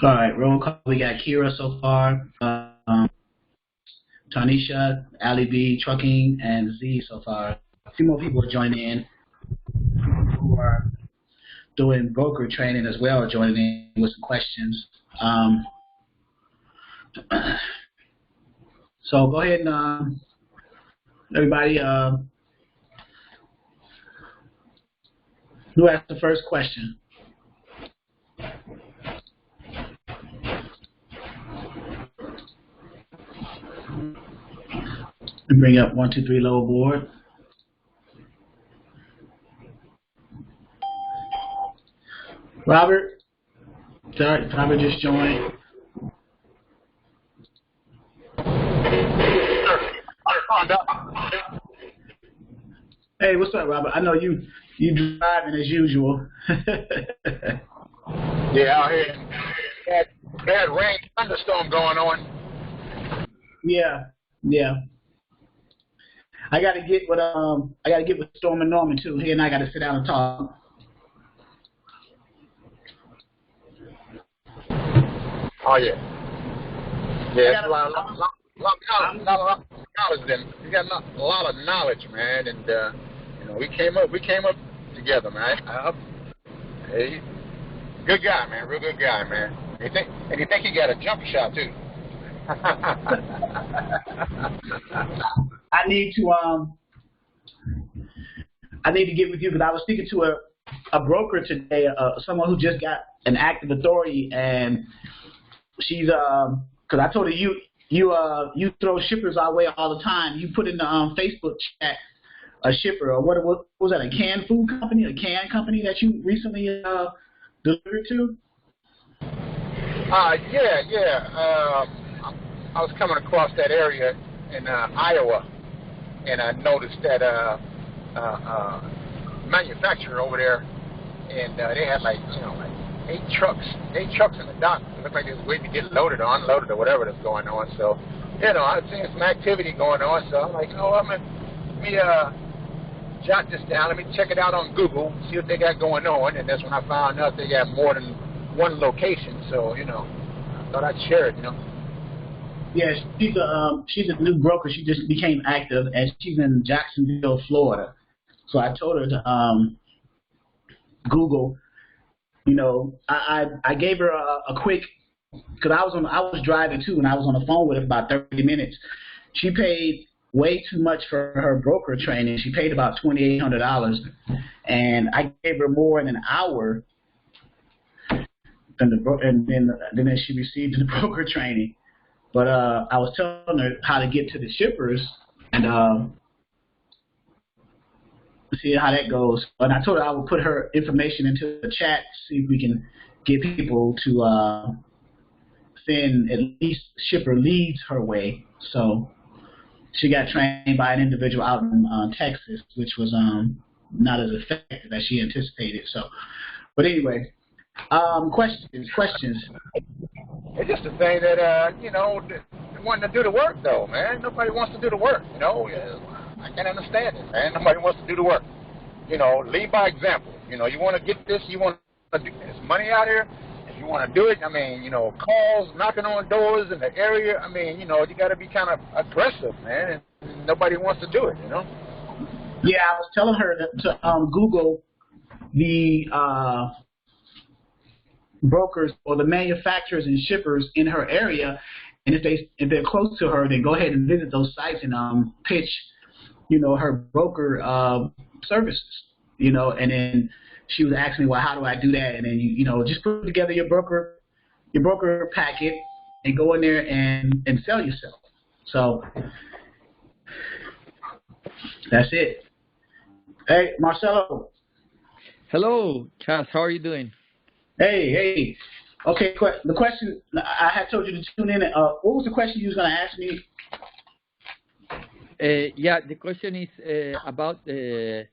All right, roll call. We got Kira so far, Tanisha, Ali B, Trucking, and Z so far. A few more people are joining in who are doing broker training as well, joining in with some questions. So go ahead and everybody, who asked the first question? And bring up 1, 2, 3 lower board. Robert, sorry, Robert just joined. Hey, what's up, Robert? I know you driving as usual. Yeah, out here. Bad rain, thunderstorm going on. Yeah. I gotta get with Storm and Norman too. He and I gotta sit down and talk. Oh yeah. Yeah, a lot of knowledge. Then you got a lot of knowledge, man, and we came up together, man. Hey, good guy, man, real good guy, man. You think he got a jump shot too? I need to get with you because I was speaking to a broker today, someone who just got an active authority, and she's because I told her you throw shippers our way all the time. You put in the Facebook chat a shipper, or what was that, a canned food company, a can company that you recently delivered to? Yeah. I was coming across that area in Iowa, and I noticed that manufacturer over there, and they had like 8 trucks in the dock. It looked like they was waiting to get loaded or unloaded or whatever that's going on. So, I was seeing some activity going on. So I'm like, let me jot this down. Let me check it out on Google, see what they got going on. And that's when I found out they got more than one location. So, I thought I'd share it, Yeah, she's a new broker. She just became active, and she's in Jacksonville, Florida. So I told her to Google. I gave her a quick, because I was driving too, and I was on the phone with her for about 30 minutes. She paid way too much for her broker training. She paid about $2,800, and I gave her more in an hour than then she received the broker training. But I was telling her how to get to the shippers and see how that goes. And I told her I would put her information into the chat, see if we can get people to send at least shipper leads her way. So she got trained by an individual out in Texas, which was not as effective as she anticipated. So, but anyway, questions. It's just the thing that, wanting to do the work, though, man. Nobody wants to do the work, I can't understand it, man. Nobody wants to do the work. Lead by example. You want to get this, you want to do this money out here. If you want to do it, calls, knocking on doors in the area, you got to be kind of aggressive, man. And nobody wants to do it, Yeah, I was telling her to Google the brokers or the manufacturers and shippers in her area, and if they're close to her, then go ahead and visit those sites and pitch, her broker services, and then she was asking me, well, how do I do that? And then just put together your broker packet and go in there and sell yourself. So that's it. Hey, Marcelo. Hello, Chas. How are you doing? Hey. Okay, the question I had told you to tune in. What was the question you was going to ask me? Yeah, the question is about, as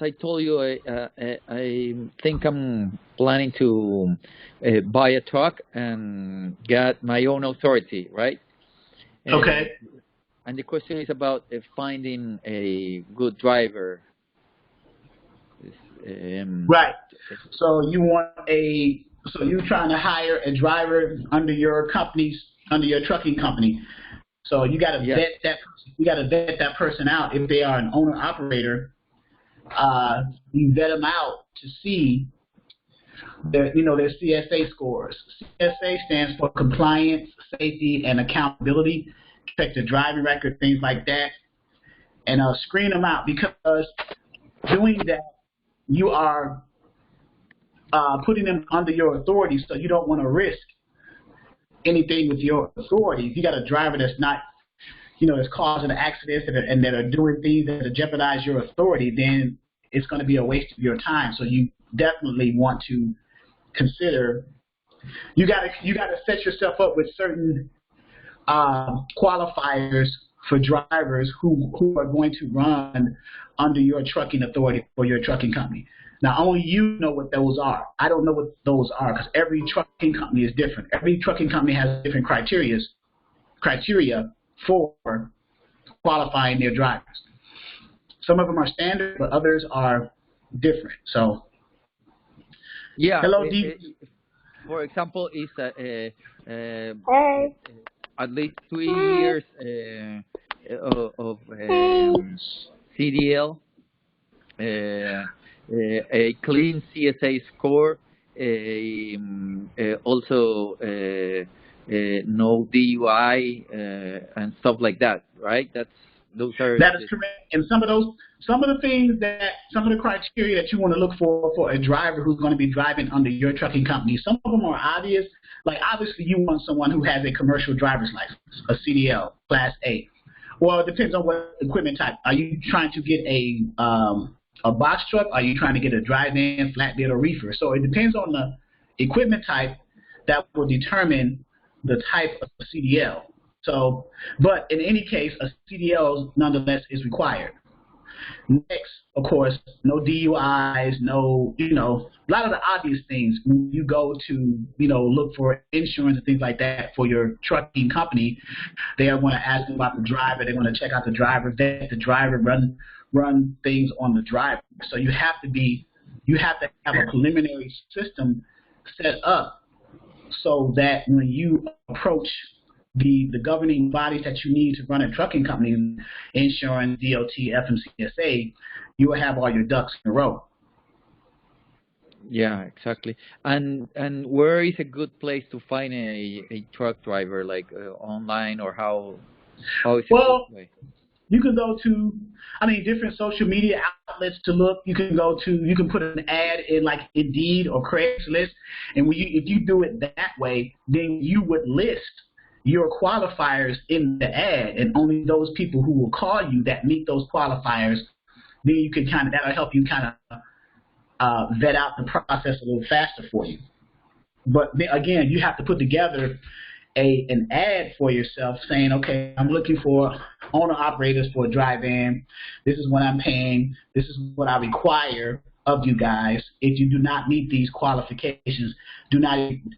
I told you, I think I'm planning to buy a truck and get my own authority, right? Okay. And the question is about finding a good driver. Right. So you want a So you're trying to hire a driver under your trucking company. So you got to Yeah. vet that person. You got to vet that person out. If they are an owner operator, you vet them out to see their CSA scores. CSA stands for compliance, safety, and accountability. Check the driving record, things like that, and screen them out, because doing that, you are putting them under your authority, so you don't want to risk anything with your authority. If you got a driver that's not, that's causing accidents and that are doing things that jeopardize your authority, then it's going to be a waste of your time. So you definitely want to consider. You got to set yourself up with certain qualifiers for drivers who are going to run under your trucking authority or your trucking company. Now, only you know what those are. I don't know what those are, because every trucking company is different. Every trucking company has different criteria for qualifying their drivers. Some of them are standard, but others are different. So, Yeah. hello, For example, is Hey. at least 3 years of CDL, a clean CSA score, also no DUI and stuff like that, right? Those are. That is correct. And some of the criteria that you want to look for a driver who's going to be driving under your trucking company, some of them are obvious. Like, obviously, you want someone who has a commercial driver's license, a CDL, Class A. Well, it depends on what equipment type. Are you trying to get a box truck? Are you trying to get a drive-in, flatbed, or reefer? So it depends on the equipment type that will determine the type of CDL. So, but in any case, a CDL nonetheless is required. Next, of course, no DUIs, no, a lot of the obvious things. When you go to, look for insurance and things like that for your trucking company, they are going to ask about the driver. They're going to check out the driver, vet the driver, run things on the driver. So you have to have a preliminary system set up so that when you approach the governing bodies that you need to run a trucking company, insurance, DOT, FMCSA, you will have all your ducks in a row. Yeah, exactly. And where is a good place to find a truck driver, like online, or how is it? Well, you can go to, different social media outlets to look. You can put an ad in like Indeed or Craigslist, and if you do it that way, then you would list your qualifiers in the ad, and only those people who will call you that meet those qualifiers, then you can that'll help you vet out the process a little faster for you. But again, you have to put together an ad for yourself saying, okay, I'm looking for owner operators for a drive-in. This is what I'm paying. This is what I require of you guys. If you do not meet these qualifications,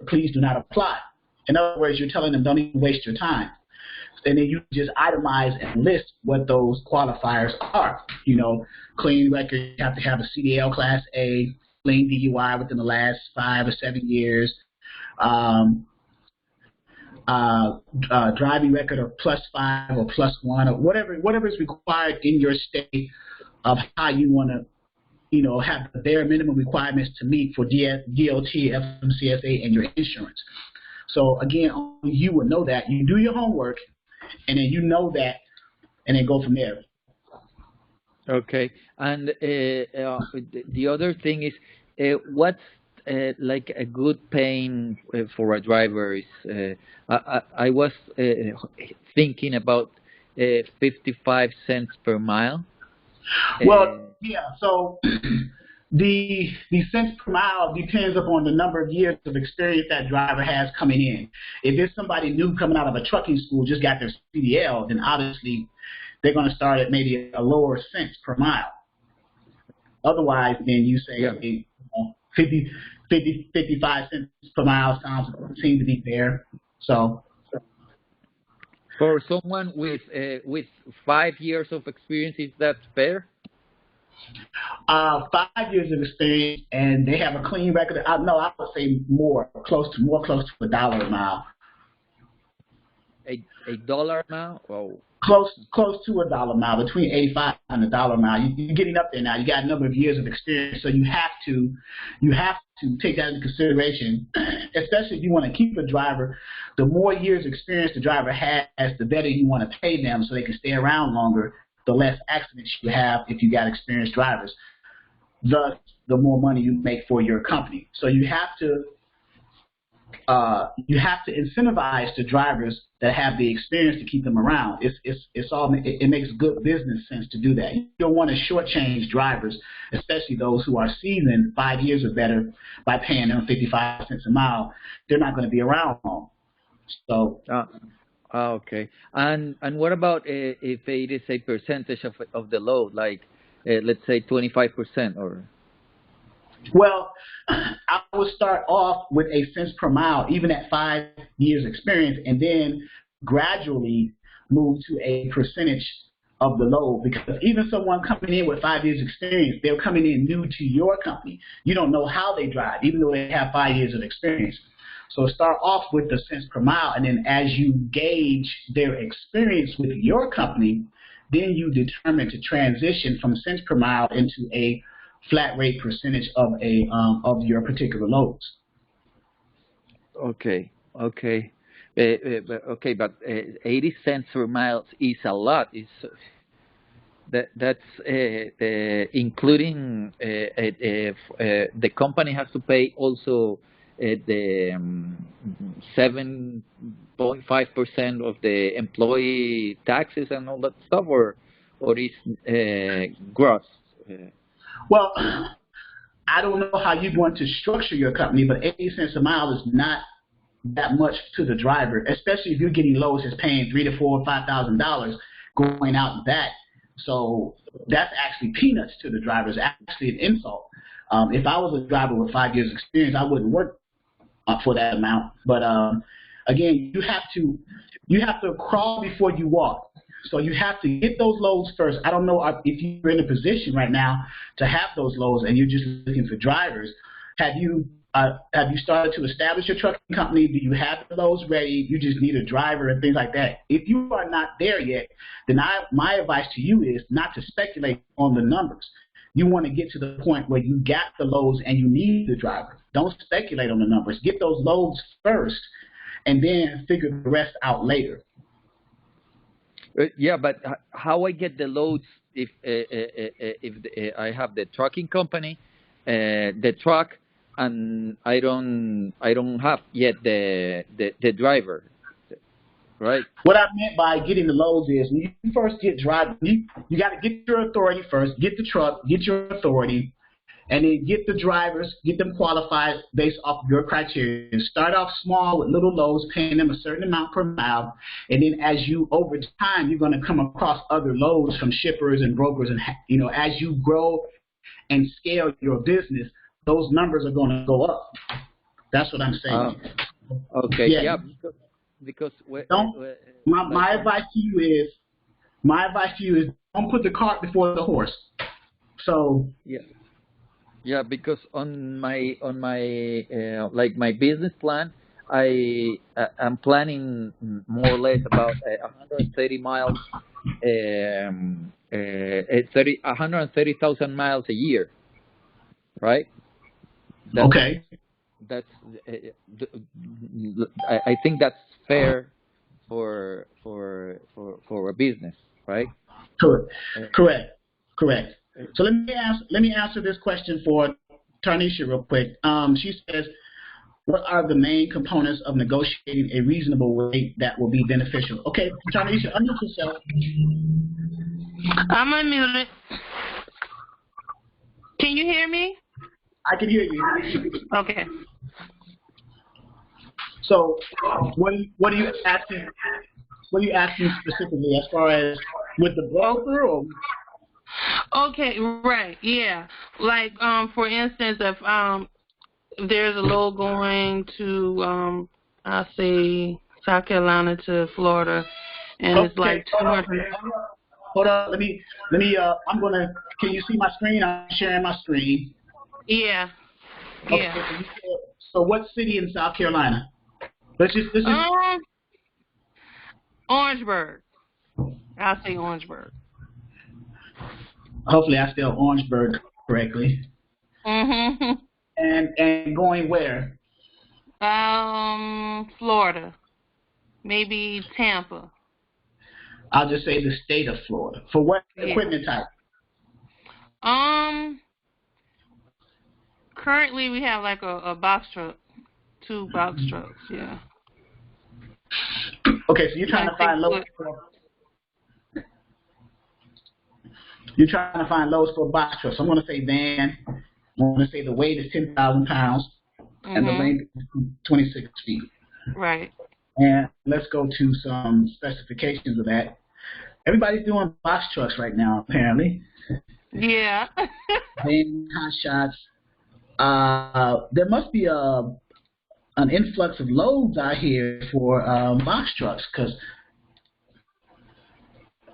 please do not apply. In other words, you're telling them, don't even waste your time. And then you just itemize and list what those qualifiers are. Clean record, you have to have a CDL Class A, clean DUI within the last 5 or 7 years, driving record of +5 or +1 or whatever is required in your state of how you want to, have the bare minimum requirements to meet for DOT, FMCSA, and your insurance. So again, only you would know that. You do your homework, and then you know that, and then go from there. Okay. And the other thing is, what's like a good paying for a driver is? I was thinking about 55 cents per mile. Well, yeah. So the cents per mile depends upon the number of years of experience that driver has coming in. If it's somebody new coming out of a trucking school, just got their CDL, then obviously they're going to start at maybe a lower cents per mile. Otherwise, then you say 55 cents per mile seems to be fair. So for someone with 5 years of experience, is that fair? 5 years of experience, and they have a clean record. No, I would say more close to $1 a mile. A dollar now? Oh. Close to $1 a mile, between 85 and $1 a mile. You're getting up there now. You got a number of years of experience, so you have to take that into consideration, especially if you want to keep a driver. The more years experience the driver has, the better you want to pay them so they can stay around longer. The less accidents you have if you got experienced drivers. Thus, the more money you make for your company. So you have to incentivize the drivers that have the experience to keep them around. It makes good business sense to do that. You don't want to shortchange drivers, especially those who are seasoned 5 years or better, by paying them 55 cents a mile. They're not going to be around long. So. Okay. And what about if it is a percentage of the load, like let's say 25% or? Well, I would start off with a cents per mile, even at 5 years experience, and then gradually move to a percentage of the load. Because even someone coming in with 5 years experience, they're coming in new to your company. You don't know how they drive, even though they have 5 years of experience. So start off with the cents per mile, and then as you gauge their experience with your company, then you determine to transition from cents per mile into a flat rate percentage of your particular loads. Okay. But 80 cents per mile is a lot. That's including the company has to pay also the 7.5% of the employee taxes and all that stuff, or is gross? Well, I don't know how you're going to structure your company, but 80 cents a mile is not that much to the driver, especially if you're getting loads that's paying $3,000 to $4,000 or $5,000 going out and back. So that's actually peanuts to the driver. It's actually an insult. If I was a driver with 5 years experience, I wouldn't work for that amount. But again, you have to crawl before you walk. So you have to get those loads first. I don't know if you're in a position right now to have those loads and you're just looking for drivers. Have you started to establish your trucking company? Do you have the loads ready? You just need a driver and things like that. If you are not there yet, then my advice to you is not to speculate on the numbers. You want to get to the point where you got the loads and you need the driver. Don't speculate on the numbers. Get those loads first and then figure the rest out later. Yeah, but how I get the loads if I have the trucking company, the truck, and I don't have yet the driver, right? What I meant by getting the loads is when you first get driving, you got to get your authority first, get the truck, get your authority, and then get the drivers, get them qualified based off your criteria. Start off small with little loads, paying them a certain amount per mile, and then over time, you're going to come across other loads from shippers and brokers, and as you grow and scale your business, those numbers are going to go up. That's what I'm saying. Okay. Yeah. Because my advice to you is don't put the cart before the horse. So yeah, because on my like my business plan, I'm planning more or less about 130 miles, 130,000 miles a year, right? Okay. That's I think that's fair for a business, right? Correct. So let me answer this question for Tarnisha real quick. She says, what are the main components of negotiating a reasonable rate that will be beneficial? Okay, Tarnisha, unmute yourself. I'm unmuted. Can you hear me? I can hear you. Okay. So, what are you asking? What are you asking specifically, as far as with the broker, or? Okay, right, yeah. Like, for instance, if there's a load going to, I'll say South Carolina to Florida, and it's like 200. Hold on. I'm gonna. Can you see my screen? I'm sharing my screen. Yeah. Okay. Yeah. So what city in South Carolina? Let's just. Orangeburg. I'll say Orangeburg. Hopefully, I spelled Orangeburg correctly. Mhm. And going where? Florida. Maybe Tampa. I'll just say the state of Florida. For what equipment type? Currently we have like a box truck, 2 box trucks. Yeah. Okay, so you're trying to find loads. You're trying to find loads for a box truck. So I'm going to say van. I'm going to say the weight is 10,000 pounds and the length is 26 feet. Right. And let's go to some specifications of that. Everybody's doing box trucks right now, apparently. Yeah. Van, hot shots. There must be an influx of loads out here for box trucks because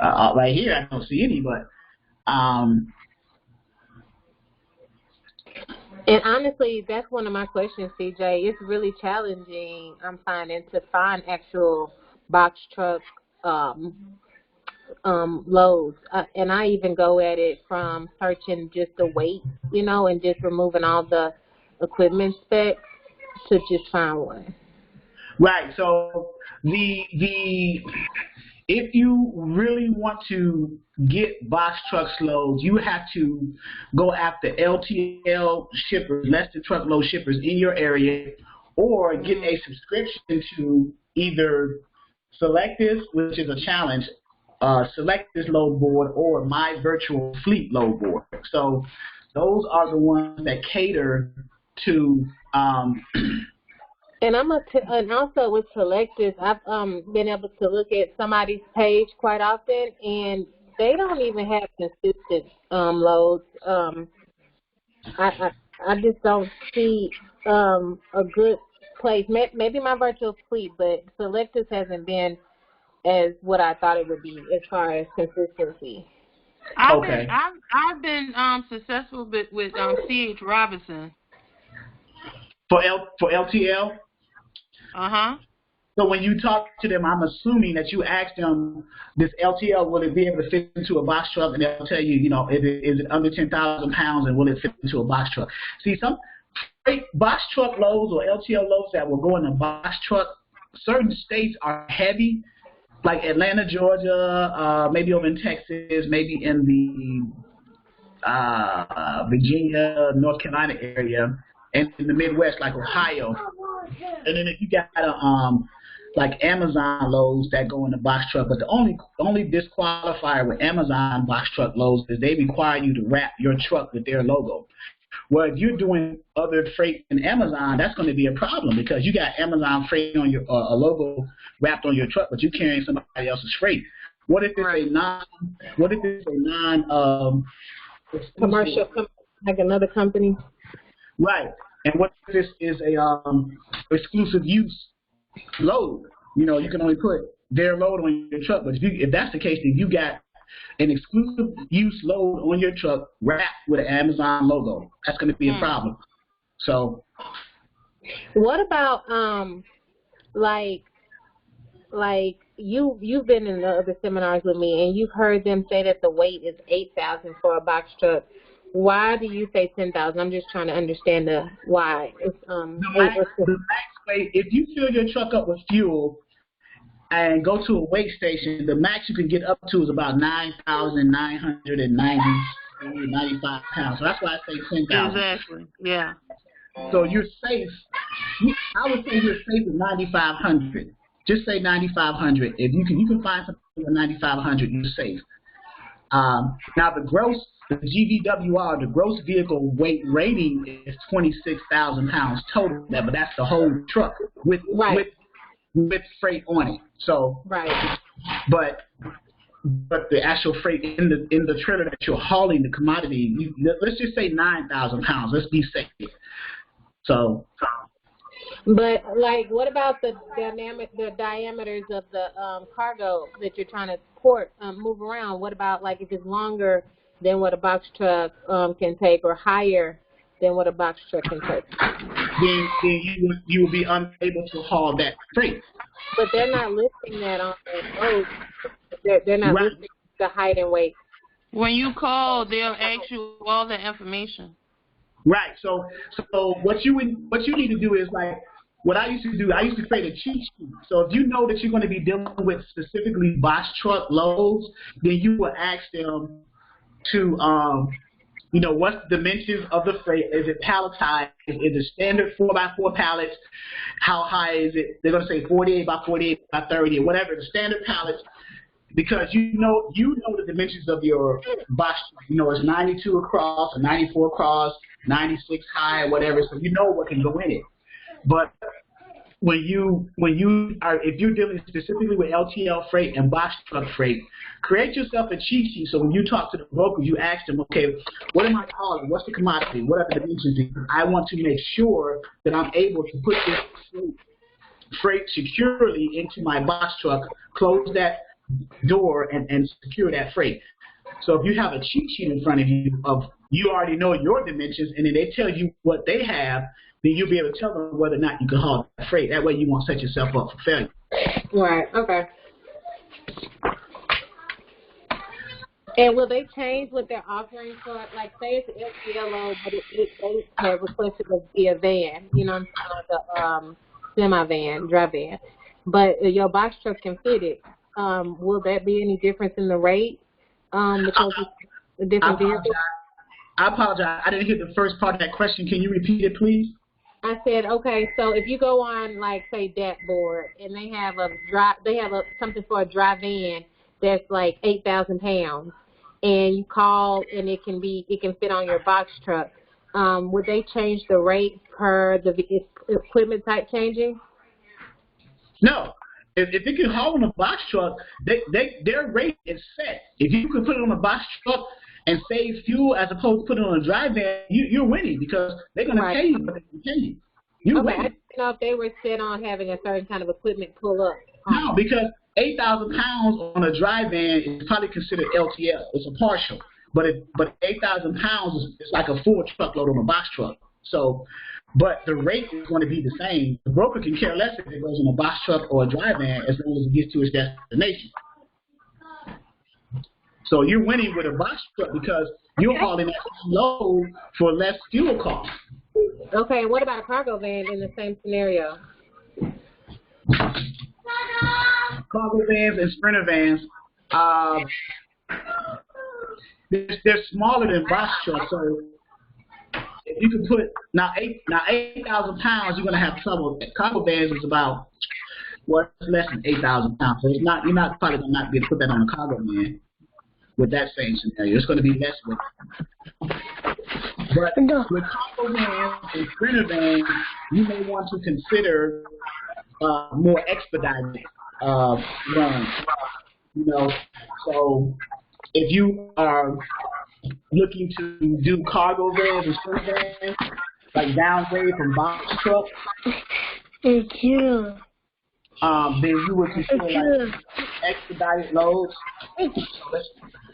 right here I don't see any, but and honestly, that's one of my questions, CJ. It's really challenging, I'm finding, to find actual box truck loads. And I even go at it from searching just the weight, and just removing all the equipment specs to just find one. Right. So if you really want to get box trucks loads, you have to go after LTL shippers, less than truckload shippers in your area, or get a subscription to either Selectus, which is a challenge, Selectus load board, or My Virtual Fleet load board. So those are the ones that cater to and and also with Selectus, I've been able to look at somebody's page quite often, and they don't even have consistent loads. I just don't see a good place. Maybe My Virtual Fleet, but Selectus hasn't been as what I thought it would be as far as consistency. I've been successful with C.H. Robinson. For LTL? So when you talk to them, I'm assuming that you ask them, this LTL, will it be able to fit into a box truck? And they'll tell you, is it under 10,000 pounds and will it fit into a box truck? See, some box truck loads or LTL loads that will go in a box truck, certain states are heavy, like Atlanta, Georgia, maybe over in Texas, maybe in the Virginia, North Carolina area, and in the Midwest, like Ohio. And then if you got like Amazon loads that go in the box truck, but the only disqualifier with Amazon box truck loads is they require you to wrap your truck with their logo. Well, if you're doing other freight in Amazon, that's going to be a problem because you got Amazon freight on your a logo wrapped on your truck, but you're carrying somebody else's freight. What if it's a non commercial, like another company? Right. And what if this is a exclusive use load? You can only put their load on your truck. But if that's the case, then you got an exclusive use load on your truck wrapped with an Amazon logo. That's going to be a problem. So, what about like you've been in the other seminars with me, and you've heard them say that the weight is 8,000 for a box truck. Why do you say 10,000? I'm just trying to understand the why. It's the max weight. If you fill your truck up with fuel and go to a weigh station, the max you can get up to is about 9,995 pounds. So that's why I say 10,000. Exactly. Yeah. So you're safe. I would say you're safe with 9,500. Just say 9,500. If you can find something with 9,500, you're safe. Now the GVWR, the gross vehicle weight rating is 26,000 pounds total. But that's the whole truck with freight on it. So but the actual freight in the trailer that you're hauling the commodity, let's just say 9,000 pounds. Let's be safe. So But like, what about the diameters of the cargo that you're trying to move around? What about like if it's longer than what a box truck can take, or higher than what a box truck can take? Then you will be unable to haul that freight. But they're not listing that on the road. They're not Right. listing the height and weight. When you call, they'll ask you all the information. Right. So what you need to do is like what I used to do. I used to create a cheat sheet. So if you know that you're going to be dealing with specifically box truck loads, then you will ask them to what's the dimensions of the freight? Is it palletized? Is it standard 4x4 pallets? How high is it? They're going to say 48 by 48 by 30 or whatever the standard pallets. Because you know the dimensions of your box. You know it's 92 across, or 94 across, 96 high, or whatever. So you know what can go in it. But if you're dealing specifically with LTL freight and box truck freight, create yourself a cheat sheet. So when you talk to the broker, you ask them, okay, what am I calling? What's the commodity? What are the dimensions? I want to make sure that I'm able to put this freight securely into my box truck, close that door and secure that freight. So if you have a cheat sheet in front of you already know your dimensions, and then they tell you what they have, then you'll be able to tell them whether or not you can haul that freight. That way you won't set yourself up for failure. Right. Okay. And will they change what they're offering for, like, say it's an LTL load, but they have requested to be a van, like a semi-van, dry van, but your box truck can fit it. Will that be any difference in the rate? Because it's a different vehicle? I apologize. I didn't hear the first part of that question. Can you repeat it, please? I said, okay, so if you go on, like, say, Dashboard, and they have something for a dry van that's like 8,000 pounds, and you call and it can fit on your box truck. Would they change the rate per the equipment type changing? No. If it can haul on a box truck, their rate is set. If you can put it on a box truck and save fuel as opposed to putting it on a dry van, you're winning because they're going to pay you what they can pay you. You're winning. I didn't know if they were set on having a certain kind of equipment pull up. No, because 8,000 pounds on a dry van is probably considered LTL. It's a partial. But 8,000 pounds is like a full truckload on a box truck. So, but the rate is going to be the same. The broker can care less if it goes in a box truck or a dry van as long as it gets to its destination. So you're winning with a box truck because you're hauling that load for less fuel costs. Okay, and what about a cargo van in the same scenario? Cargo vans and sprinter vans, they're smaller than box trucks. So if you can put now 8,000 pounds, you're gonna have trouble. Cargo vans is about less than 8,000 pounds. So you're probably gonna not be able to put that on a cargo van with that same scenario. It's gonna be less with. But with cargo vans and sprinter vans, you may want to consider more expedited runs. So if you are looking to do cargo vans and sprinter vans, like downgrade from box truck, then you would consider like expedited loads. Let's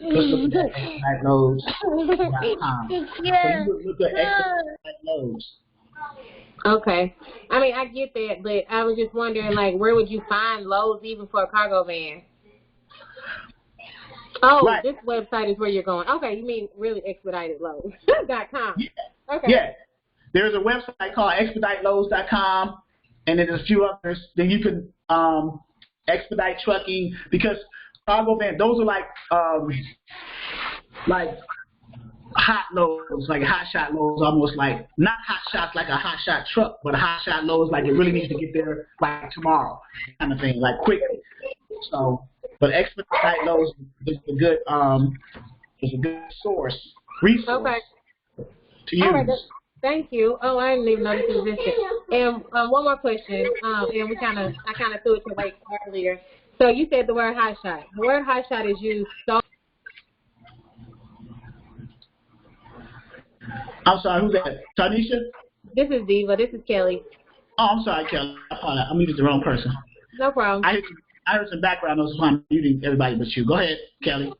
look at expedited loads.com. So you would look at expedited loads. Okay. I mean, I get that, but I was just wondering, like, where would you find loads even for a cargo van? Oh, right. This website is where you're going. Okay, you mean really expedited loads.com. Yeah. Okay. Yeah. There's a website called expediteloads.com, and then there's a few others. Then you can expedite trucking, because cargo van, those are like hot loads, like hot shot loads, almost like not hot shots like a hot shot truck, but a hot shot loads like it really needs to get there like tomorrow, kind of thing, like quick. So, but expedite loads is a good resource to use. All right, thank you. Oh, I didn't even know this existed. And one more question. And I kind of threw it away earlier. So you said the word hot shot. The word hot shot is used so. I'm sorry, who's that? Tanisha? This is Diva. This is Kelly. Oh, I'm sorry, Kelly. I apologize. I muted the wrong person. No problem. I heard some background noise, so I'm muting everybody but you. Go ahead, Kelly.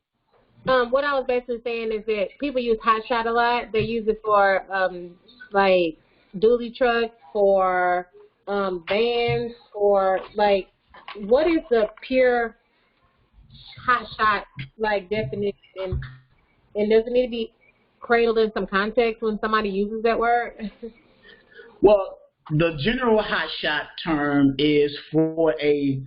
What I was basically saying is that people use hot shot a lot. They use it for like dually trucks, for vans, for like what is the pure hot shot like definition? And does it need to be cradled in some context when somebody uses that word? Well, the general hot shot term is for a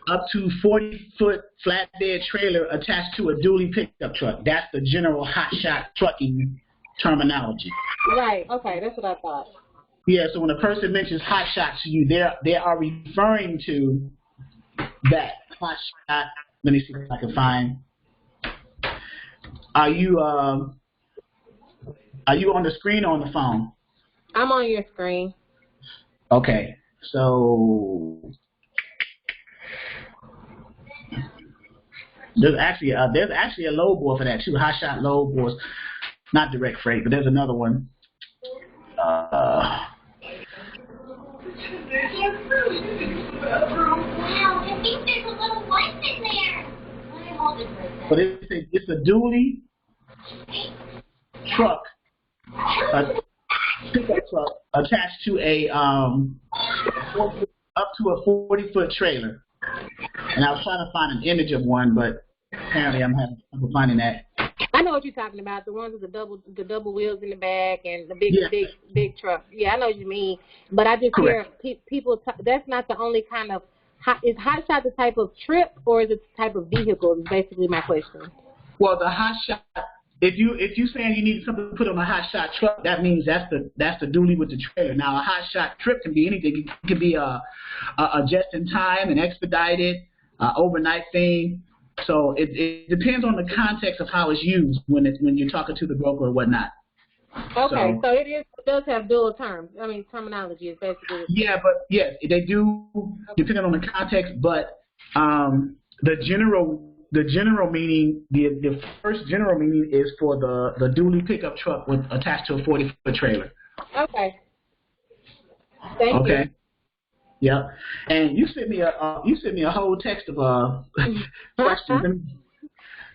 up to 40-foot flatbed trailer attached to a dually pickup truck. That's the general hot shot trucking terminology. Right. Okay, that's what I thought. Yeah. So when a person mentions hot shot to you, they are referring to that hot shot. Let me see if I can find. Are you on the screen or on the phone? I'm on your screen. Okay. So there's actually a load board for that too. Hot shot load boards, not direct freight, but there's another one. Wow, I think there's a little light in there. Let me hold it right there. But it's a dually truck, a pickup truck attached to a up to a 40-foot trailer. And I was trying to find an image of one, but apparently I'm having trouble finding that. I know what you're talking about. The ones with the double wheels in the back and the big truck. Yeah, I know what you mean. But I just Correct. hear people. That's not the only kind of. Is hot shot the type of trip or is it the type of vehicle? Is basically my question. Well, the hot shot. If you saying you need something to put on a hot shot truck, that means that's the dually with the trailer. Now, a hot shot trip can be anything. It can be a just in time, an expedited, overnight thing. So it depends on the context of how it's used when you're talking to the broker or whatnot. Okay, so it does have dual terms. I mean, terminology is basically. Yeah, but yes, they do depending on the context. But the general meaning, the first general meaning is for the dually pickup truck with attached to a 40-foot trailer. Okay. Thank you. Yeah, and you sent me a whole text of questions.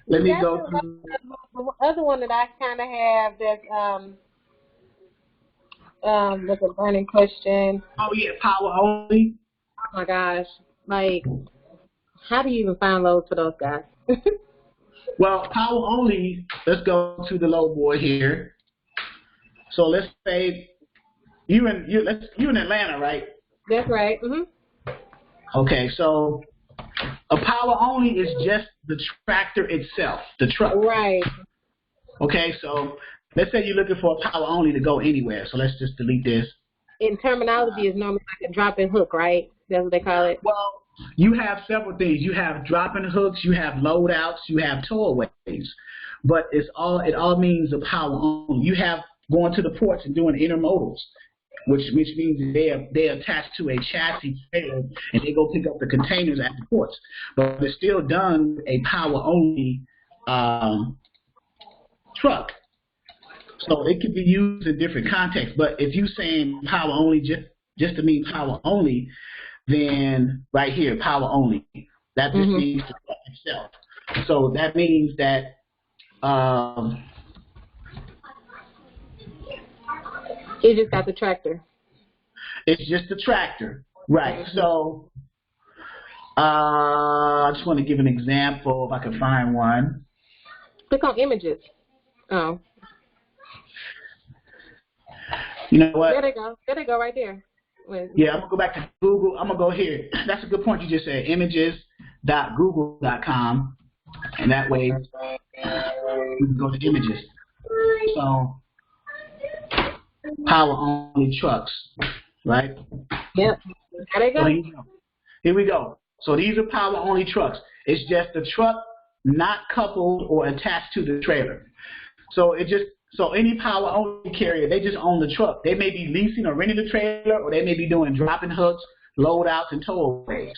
Let me go through. The other one that I kind of have that's a burning question. Oh yeah, power only. Oh my gosh, like how do you even find loads for those guys? Well, power only. Let's go to the low boy here. So let's say you in Atlanta, right? That's right. Mhm. Okay, so a power only is just the tractor itself, the truck. Right. Okay, so let's say you're looking for a power only to go anywhere. So let's just delete this. In terminology, is normally like a drop and hook, right? That's what they call it. Well, you have several things. You have dropping hooks, you have loadouts, you have towaways. But it all means a power only. You have going to the ports and doing intermodals, which means they're attached to a chassis trailer and they go pick up the containers at the ports. But it's still done with a power only truck. So it could be used in different contexts. But if you're saying power only just to mean power only, then right here, power only. That just means the truck itself. So that means that It just got the tractor. it's just a tractor. Right. So I just want to give an example if I can find one. Click on images. Oh. You know what? There they go. There they go right there. Yeah, I'm going to go back to Google. I'm going to go here. That's a good point you just said. Images.google.com. And that way you can go to images. So power only trucks, right? Yep. There they go. So here we go. So these are power only trucks. It's just the truck not coupled or attached to the trailer. So any power only carrier, they just own the truck. They may be leasing or renting the trailer, or they may be doing dropping hooks, loadouts, and towaways.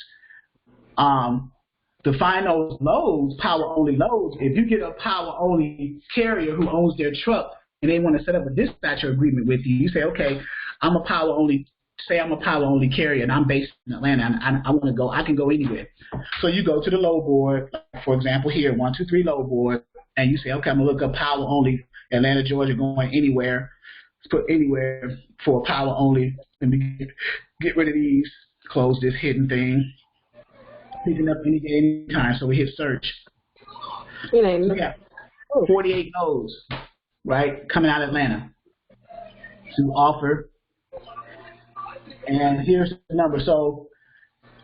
To find those loads, power only loads, if you get a power only carrier who owns their truck and they want to set up a dispatcher agreement with you, you say, okay, I'm a power only say I'm a power only carrier and I'm based in Atlanta and I want to go, I can go anywhere. So you go to the load board, like for example here, 123 load board, and you say, okay, I'm gonna look up power only, Atlanta, Georgia, going anywhere. Let's put anywhere for power only. Let me get rid of these, close this hidden thing. Picking up any day, any time. So we hit search. We got 48 loads, right, coming out of Atlanta to offer. And here's the number. So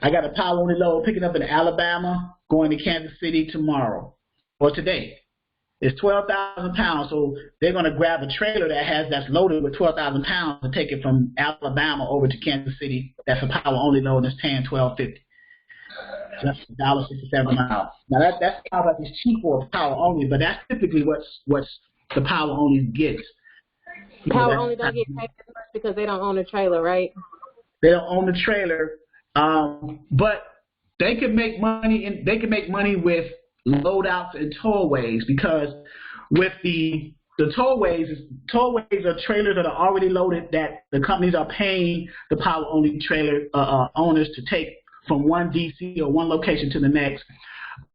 I got a power only load picking up in Alabama, going to Kansas City tomorrow or today. It's 12,000 pounds, so they're going to grab a trailer that's loaded with 12,000 pounds and take it from Alabama over to Kansas City. That's a power only load, and it's paying $12.50. So that's $1.67 a mile. Now that sounds like it's cheap for a power only, but that's typically what's the power only gets. Power only don't get paid as much because they don't own a trailer, right? They don't own the trailer, but they can make money. They can make money with loadouts and tollways, because with the tollways are trailers that are already loaded that the companies are paying the power only trailer owners to take from one DC or one location to the next.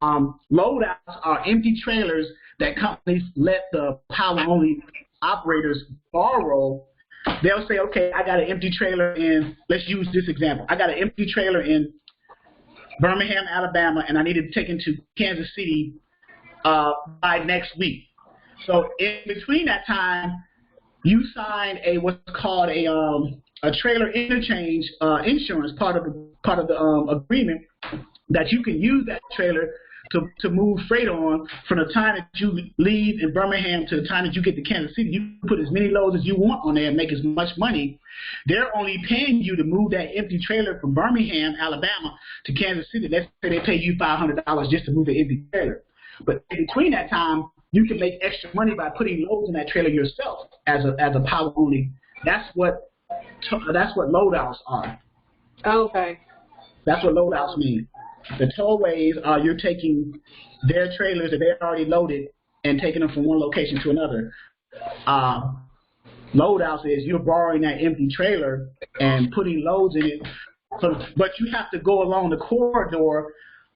Loadouts are empty trailers that companies let the power only operators borrow. They'll say, okay, I got an empty trailer in, let's use this example. I got an empty trailer in Birmingham, Alabama, and I need to take it to Kansas City by next week. So in between that time, you sign what's called a trailer interchange insurance, part of the agreement, that you can use that trailer to move freight on from the time that you leave in Birmingham to the time that you get to Kansas City. You can put as many loads as you want on there and make as much money. They're only paying you to move that empty trailer from Birmingham, Alabama to Kansas City. Let's say they pay you $500 just to move the empty trailer. But in between that time, you can make extra money by putting loads in that trailer yourself as a power only. That's what loadouts are. Okay. That's what loadouts mean. The tollways are you're taking their trailers that they're already loaded and taking them from one location to another. Loadouts is you're borrowing that empty trailer and putting loads in it. But you have to go along the corridor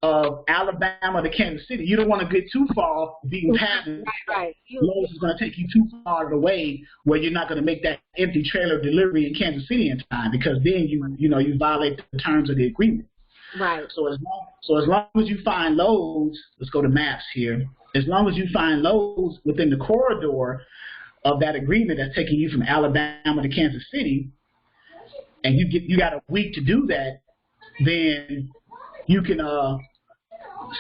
of Alabama to Kansas City. You don't want to get too far being passed. Right. Loads is going to take you too far away where you're not going to make that empty trailer delivery in Kansas City in time, because then you violate the terms of the agreement. Right. So as long as you find loads, let's go to maps here. As long as you find loads within the corridor of that agreement that's taking you from Alabama to Kansas City, and you got a week to do that, then you can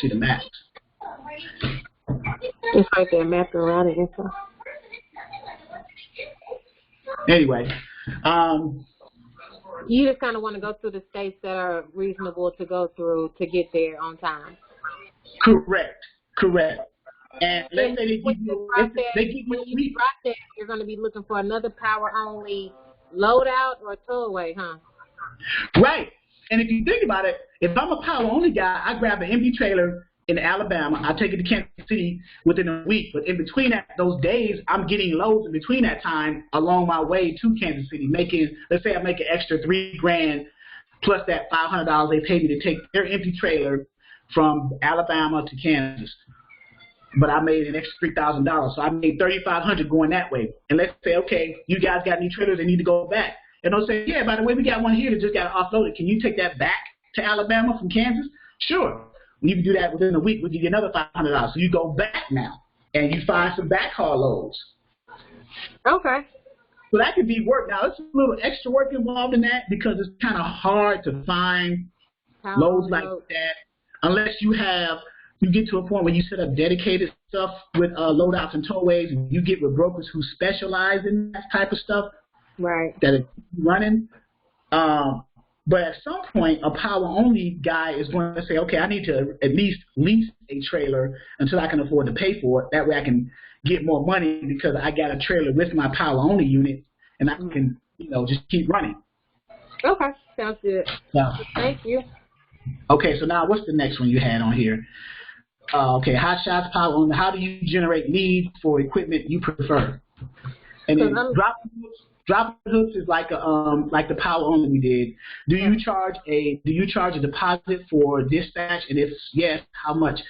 see the maps. It's right there, map around it. Anyway, you just kind of want to go through the states that are reasonable to go through to get there on time. Correct. And let's say they give you you're going to be looking for another power only loadout or tollway, huh? Right. And if you think about it, if I'm a power only guy, I grab an empty trailer in Alabama, I take it to Kansas City within a week. But in between those days, I'm getting loads in between that time along my way to Kansas City, let's say I make an extra $3,000 plus that $500 they pay me to take their empty trailer from Alabama to Kansas. But I made an extra $3,000, so I made $3,500 going that way. And let's say, okay, you guys got any trailers that need to go back. And they'll say, yeah, by the way, we got one here that just got offloaded. Can you take that back to Alabama from Kansas? Sure. You can do that within a week. We'll give you another $500. So you go back now, and you find some backhaul loads. Okay. So that could be work. Now, it's a little extra work involved in that because it's kind of hard to find loads like that unless you get to a point where you set up dedicated stuff with loadouts and tollways, and you get with brokers who specialize in that type of stuff. Right. That are running. But at some point, a power-only guy is going to say, okay, I need to at least lease a trailer until I can afford to pay for it. That way I can get more money because I got a trailer with my power-only unit, and I can, just keep running. Okay. Sounds good. Thank you. Okay, so now what's the next one you had on here? Okay, hot shots, power-only. How do you generate need for equipment you prefer? And then drop hooks is like the power only we did. Do you charge a deposit for dispatch? And if yes, how much?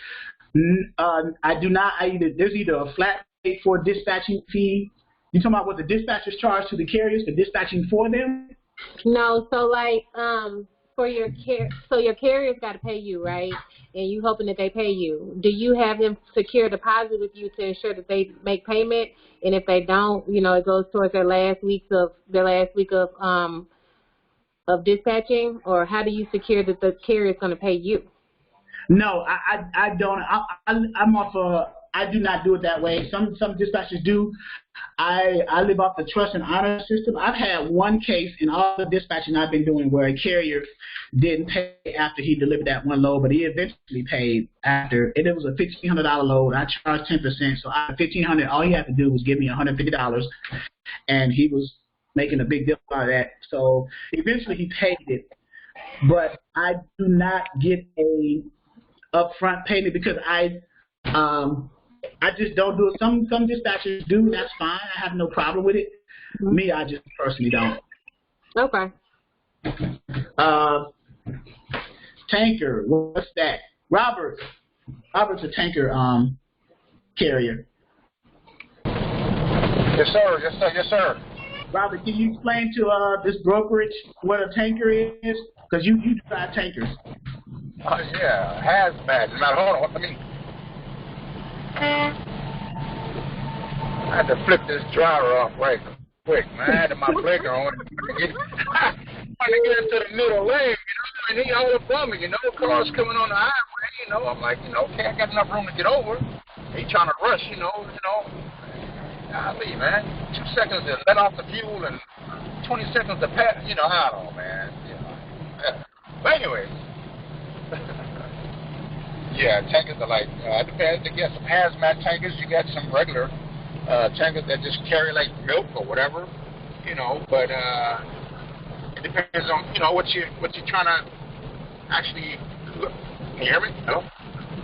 I do not. There's either a flat rate for dispatching fee. You talking about what the dispatchers charge to the carriers for dispatching for them? No, so like for your carriers got to pay you, right? And you hoping that they pay you. Do you have them secure a deposit with you to ensure that they make payment? And if they don't, it goes towards their last week of dispatching, or how do you secure that the carrier is going to pay you? No, I don't. I'm off I do not do it that way. Some dispatchers do. I live off the trust and honor system. I've had one case in all the dispatching I've been doing where a carrier didn't pay after he delivered that one load, but he eventually paid after. And it was a $1,500 load. I charged 10%, so out of $1,500, all he had to do was give me $150, and he was making a big deal out of that. So eventually he paid it, but I do not get a upfront payment because I just don't do it. Some dispatchers do. That's fine. I have no problem with it. Me, I just personally don't. Okay. Tanker. What's that? Robert's a tanker carrier. Yes, sir. Yes, sir. Yes, sir. Robert, can you explain to this brokerage what a tanker is? Because you drive tankers. Yeah, hazmat. Now, hold on. I had to flip this dryer off right quick, man. I had my blinker on. Trying to get into the middle lane, and he all above me, cars coming on the highway, I'm like, okay, I got enough room to get over. He trying to rush, Golly, man. 2 seconds to let off the fuel and 20 seconds to pass, I don't know, man. Yeah. But anyways. Yeah, tankers are like, depends. You get some hazmat tankers. You got some regular tankers that just carry like milk or whatever, But it depends on what you're trying to actually. Can you hear me? Hello?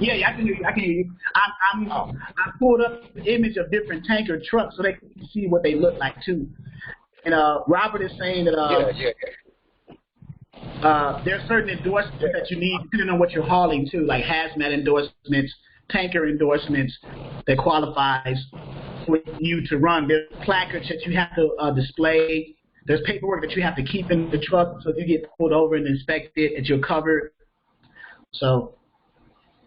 Yeah, I can hear you. I pulled up the image of different tanker trucks so they can see what they look like too. And Robert is saying that there are certain endorsements that you need depending on what you're hauling too, like hazmat endorsements, tanker endorsements that qualifies for you to run. There's placards that you have to display. There's paperwork that you have to keep in the truck so if you get pulled over and inspected that you're covered. So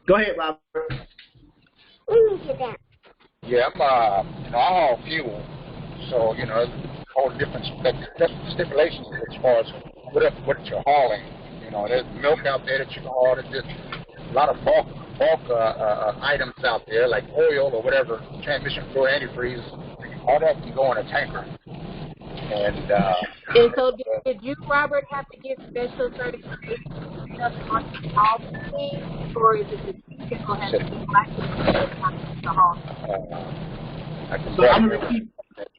go ahead, Robert. Yeah, I haul fuel, so all different stipulations as far as what you're hauling. There's milk out there that you can haul. There's just a lot of bulk items out there, like oil or whatever, transmission fluid, antifreeze. All that can go in a tanker. And so did you, Robert, have to get special certification on all the things, or is it that people have to be licensed to haul? So I'm going to repeat,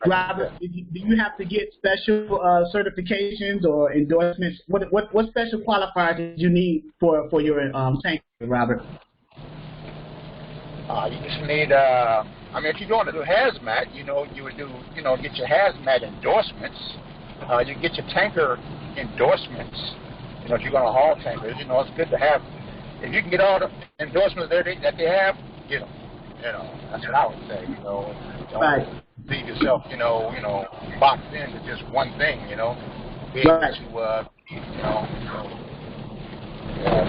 Robert, do you have to get special certifications or endorsements? What special qualifiers did you need for your tanker, Robert? You just need, if you're going to do hazmat, you would do, get your hazmat endorsements. You get your tanker endorsements. If you're going to haul tankers, it's good to have. If you can get all the endorsements that they have, get them. That's what I would say. Don't leave yourself, boxed into just one thing. Be able to,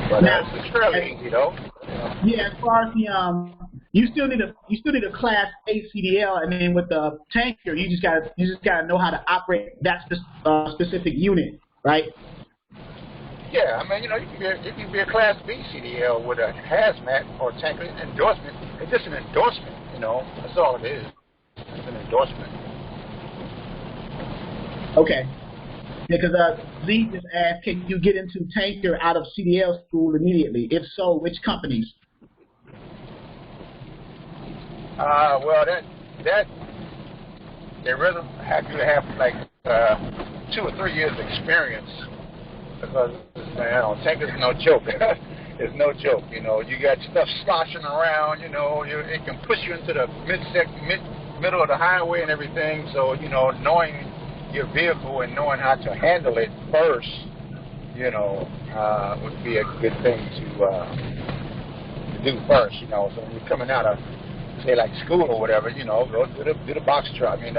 but it's fairly easy, though. Yeah, as far as the you still need a Class A CDL, and then with the tanker, you just gotta know how to operate that specific unit, right? Yeah, you can be a Class B CDL with a hazmat or tanker endorsement. It's just an endorsement, That's all it is. It's an endorsement. Okay. Because Lee just asked, can you get into tanker out of CDL school immediately? If so, which companies? Well, that they really have you to have like 2 or 3 years experience because tankers is no joke. It's no joke. You got stuff sloshing around. It can push you into the middle of the highway and everything. So knowing your vehicle and knowing how to handle it first, you know, would be a good thing to do first, you know. So when you're coming out of, say, like school or whatever, you know, go do the box truck. I mean,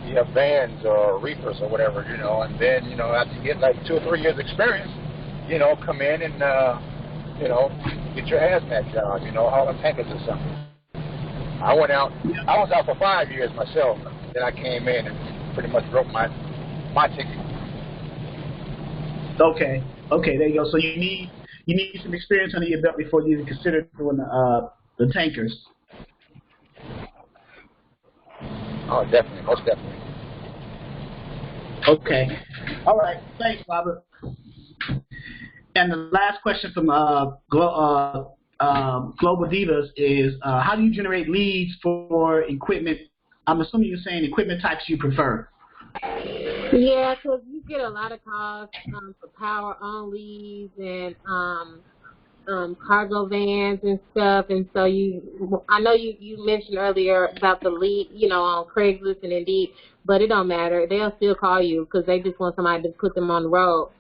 you have vans or reefers or whatever, you know, and then, you know, after you get like 2 or 3 years experience, you know, come in and, you know, get your hazmat job, you know, hauling tankers or something. I was out for 5 years myself. Then I came in and pretty much broke my ticket. Okay, there you go. So you need some experience under your belt before you even consider doing the tankers. Oh, definitely, most definitely. Okay, all right. Thanks, Robert. And the last question from Global Divas is, how do you generate leads for equipment? I'm assuming you're saying equipment types you prefer. Yeah, because you get a lot of calls for power onlys and cargo vans and stuff, and so I know you mentioned earlier about the lead, you know, on Craigslist and Indeed, but it don't matter. They'll still call you because they just want somebody to put them on the road.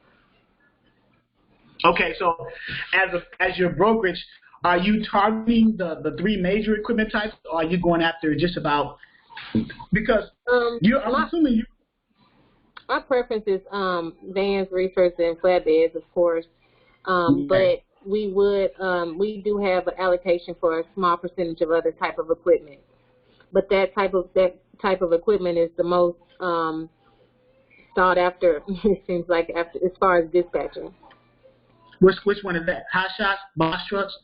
Okay, so as your brokerage, are you targeting the 3 major equipment types, or are you going after just about, because I'm assuming you. My preference is vans, reefers, and flatbeds, of course, but we do have an allocation for a small percentage of other type of equipment. But that type of equipment is the most sought after. It seems like as far as dispatching. Which one is that? Hot shots, box trucks?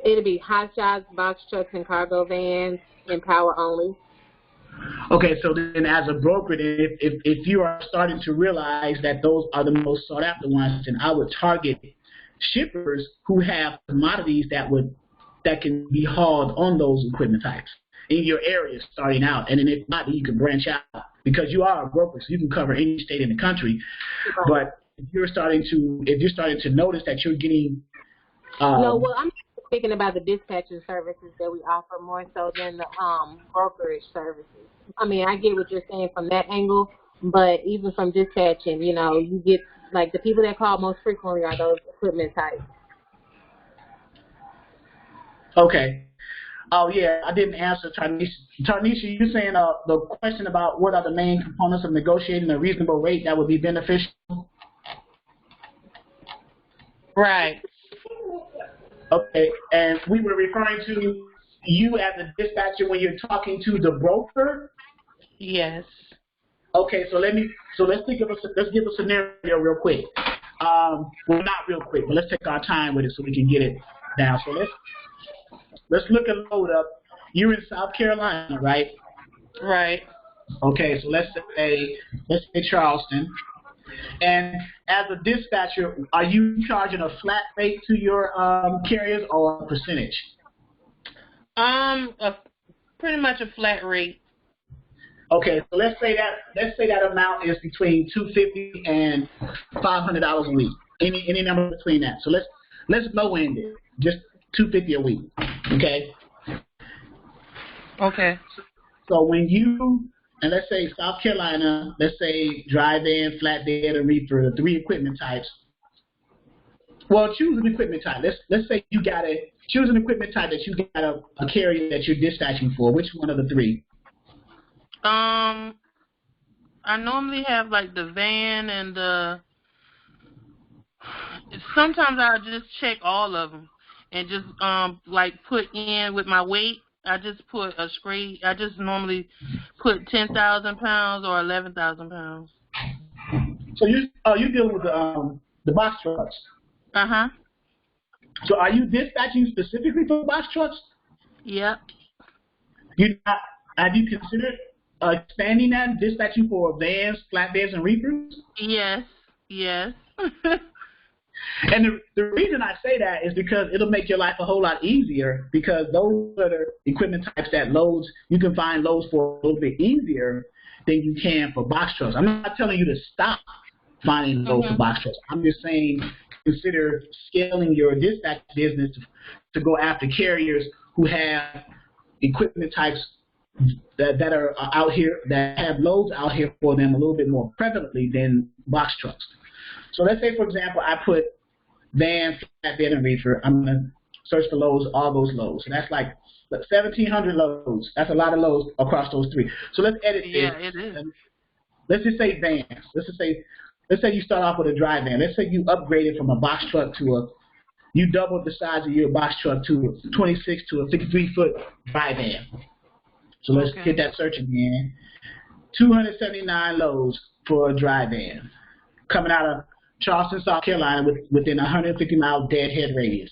It'll be hot shots, box trucks, and cargo vans, and power only. Okay, so then as a broker, if you are starting to realize that those are the most sought after ones, then I would target shippers who have commodities that can be hauled on those equipment types in your area starting out. And then if not, you can branch out because you are a broker, so you can cover any state in the country. Right. But if you're starting to notice that you're getting no, well, I'm speaking about the dispatching services that we offer more so than the brokerage services. I mean, I get what you're saying from that angle, but even from dispatching, you know, you get, like, the people that call most frequently are those equipment types. Okay. Oh, yeah, I didn't answer Tarnisha. Tarnisha, you're saying the question about what are the main components of negotiating a reasonable rate that would be beneficial? Right. Okay, and we were referring to you as a dispatcher when you're talking to the broker? Yes. Okay, so let's give a scenario real quick. Well, not real quick, but let's take our time with it so we can get it down. So let's look at load up. You're in South Carolina, right? Right. Okay, so let's say Charleston. And as a dispatcher, are you charging a flat rate to your carriers or a percentage? Pretty much a flat rate. Okay, so let's say that amount is between $250 and $500 a week. Any number between that. So let's low end it, just $250 a week. Okay. Okay. So when and let's say South Carolina, let's say drive-in, flatbed, or reefer, the 3 equipment types. Well, choose an equipment type. Let's say you got choose an equipment type that you got a carrier that you're dispatching for. Which one of the 3? I normally have like the van and sometimes I'll just check all of them and just like put in with my weight. I just put I just normally put 10,000 pounds or 11,000 pounds. So you're dealing with the box trucks. Uh-huh. So are you dispatching specifically for box trucks? Yep. Have you considered expanding that and dispatching for vans, flatbeds, and reefers? Yes. And the reason I say that is because it'll make your life a whole lot easier, because those are the equipment types that you can find loads for a little bit easier than you can for box trucks. I'm not telling you to stop finding loads for box trucks. I'm just saying consider scaling your dispatch business to go after carriers who have equipment types that are out here, that have loads out here for them a little bit more prevalently than box trucks. So let's say, for example, I put van, flatbed, and reefer. I'm going to search for loads, all those loads. And that's like 1,700 loads. That's a lot of loads across those three. So let's edit this. Yeah, it is. Let's just say vans. Let's say you start off with a dry van. Let's say you upgraded from a box truck you doubled the size of your box truck to a 26 to a 53-foot dry van. So let's hit that search again. 279 loads for a dry van coming out of Charleston, South Carolina, within a 150-mile deadhead radius.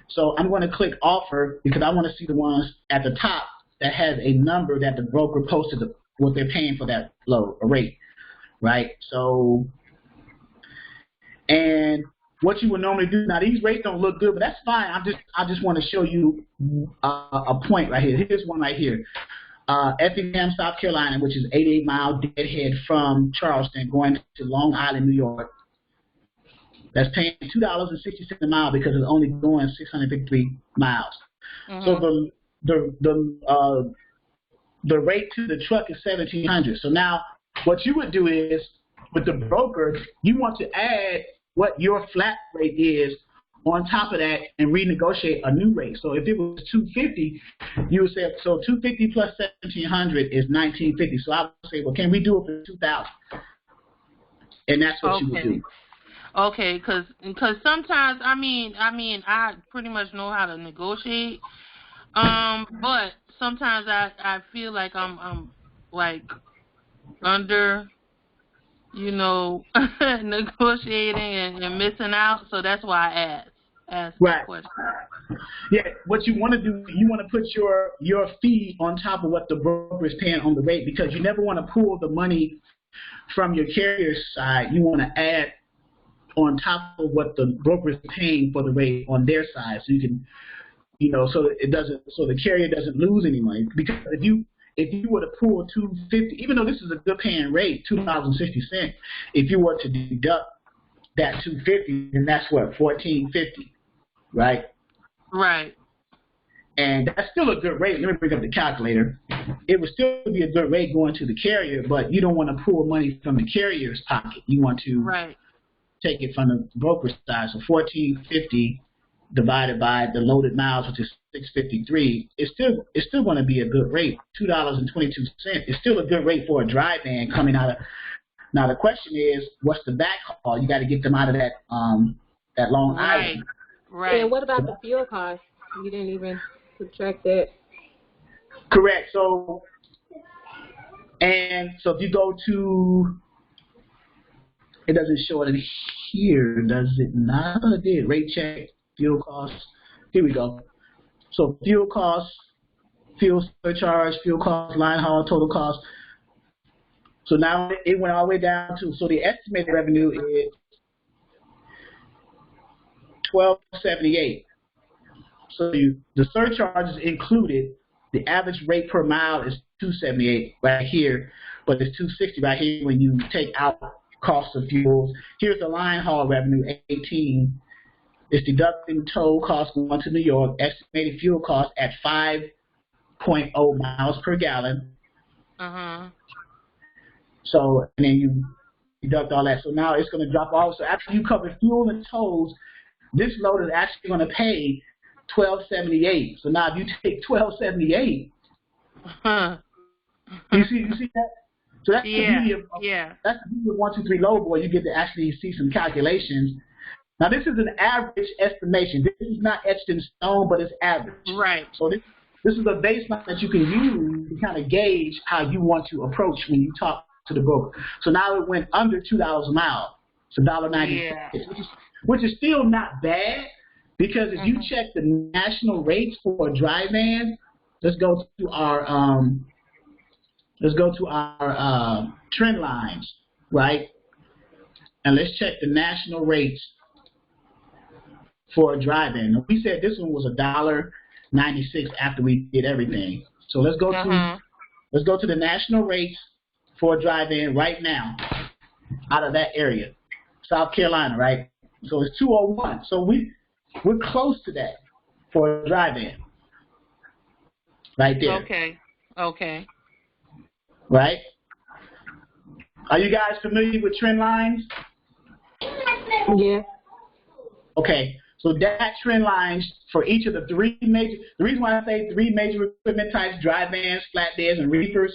So I'm going to click offer because I want to see the ones at the top that has a number that the broker posted what they're paying for that load, a rate, right? So, and what you would normally do, now these rates don't look good, but that's fine. I just want to show you a point right here. Here's one right here. Effingham, South Carolina, which is 88-mile deadhead from Charleston going to Long Island, New York. That's paying $2.60 a mile because it's only going 653 miles. Mm-hmm. So the rate to the truck is $1,700. So now what you would do is with the broker, you want to add what your flat rate is on top of that and renegotiate a new rate. So if it was $250, you would say, so $250 plus $1,700 is $1,950. So I would say, well, can we do it for $2,000? And that's what you would do. Okay, because sometimes I pretty much know how to negotiate, but sometimes I feel like I'm like under, negotiating and missing out. So that's why I asked right. the question. Yeah, what you want to do, you want to put your fee on top of what the broker is paying on the rate because you never want to pull the money from your carrier's side. You want to add on top of what the broker is paying for the rate on their side, so you can, so the carrier doesn't lose any money. Because if you were to pull $250, even though this is a good paying rate, $2.60, if you were to deduct that $250, then that's what, $14.50, right? Right. And that's still a good rate. Let me bring up the calculator. It would still be a good rate going to the carrier, but you don't want to pull money from the carrier's pocket. You want to take it from the broker's side. So $14.50 divided by the loaded miles, which is 653, it's still going to be a good rate. $2.22 is still a good rate for a dry van coming out of. Now the question is, what's the back haul? You got to get them out of that Long Island. Right. And what about the fuel cost? You didn't even subtract that. Correct. So if you go to, it doesn't show it in here, does it not? It did. Rate check, fuel costs. Here we go. So fuel costs, fuel surcharge, fuel costs, line haul, total cost. So now it went all the way down to, so the estimated revenue is $12.78. So the surcharge is included. The average rate per mile is $2.78 right here, but it's $2.60 right here when you take out cost of fuels. Here's the line haul revenue, $18. It's deducting toll costs going to New York, estimated fuel cost at 5.0 miles per gallon. So, and then you deduct all that. So now it's going to drop off. So after you cover fuel and tolls, this load is actually going to pay $12.78. So now if you take $12.78, you see that? So that's the beauty of that's the beauty of 1, 2, 3 load boy. You get to actually see some calculations. Now this is an average estimation. This is not etched in stone, but it's average. Right. So this is a baseline that you can use to kind of gauge how you want to approach when you talk to the broker. So now it went under $2 a mile. It's $1.96, which is still not bad because if you check the national rates for a dry van, let's go to our trend lines, right? And let's check the national rates for a dry van. We said this one was $1.96 after we did everything. So let's go to the national rates for a dry van right now out of that area. South Carolina, right? So it's 201. So we're close to that for a dry van. Right there. Okay. Okay. right? Are you guys familiar with trend lines? Yeah. Okay, so that trend lines for each of the three major, the reason why I say three major equipment types, dry vans, flatbeds, and reefers,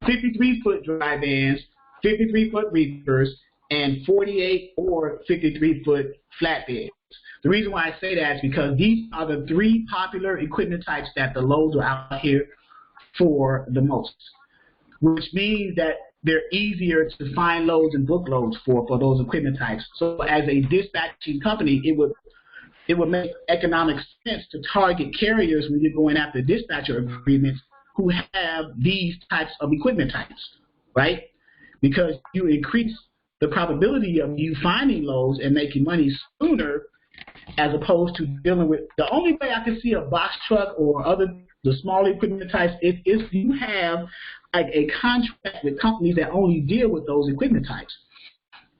53-foot dry vans, 53-foot reefers, and 48 or 53-foot flatbeds. The reason why I say that is because these are the three popular equipment types that the loads are out here for the most, which means that they're easier to find loads and book loads for those equipment types. So as a dispatching company, it would make economic sense to target carriers when you're going after dispatcher agreements who have these types of equipment types, right? Because you increase the probability of you finding loads and making money sooner, as opposed to dealing with, the only way I can see a box truck or the small equipment types is if you have like a contract with companies that only deal with those equipment types.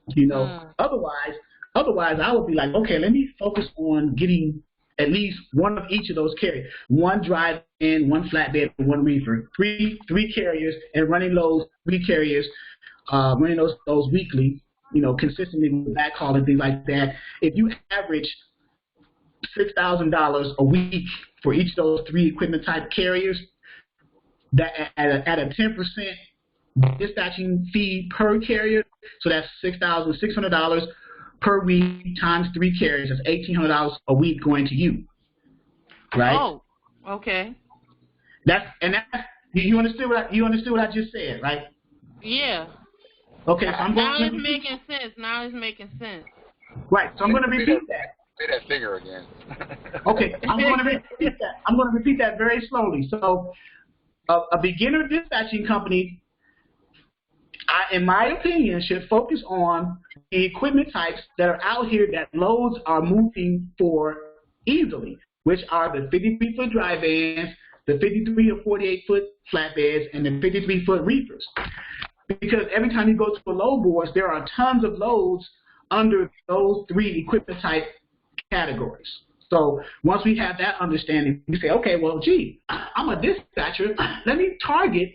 You know, otherwise I would be like, okay, let me focus on getting at least one of each of those carriers, one drive in, one flatbed, and one reefer, three carriers, and running those three carriers, running those weekly, you know, consistently with backhaul and things like that. If you average $6,000 a week for each of those three equipment type carriers, that at a 10% dispatching fee per carrier, so that's $6,600 per week times three carriers. That's $1,800 a week going to you, right? Oh, okay. That's you understood what I just said, right? Yeah. Okay, so I'm going Now to it's making sense. Now it's making sense. Right, so I'm going to repeat that. Say that figure again. Okay, I'm going to repeat that. I'm going to repeat that very slowly. So, a beginner dispatching company, in my opinion, should focus on the equipment types that are out here that loads are moving for easily, which are the 53-foot dry vans, the 53 or 48-foot flatbeds, and the 53-foot reefers. Because every time you go to a load board, there are tons of loads under those three equipment type categories. So once we have that understanding, we say, okay, well, gee, I'm a dispatcher. Let me target,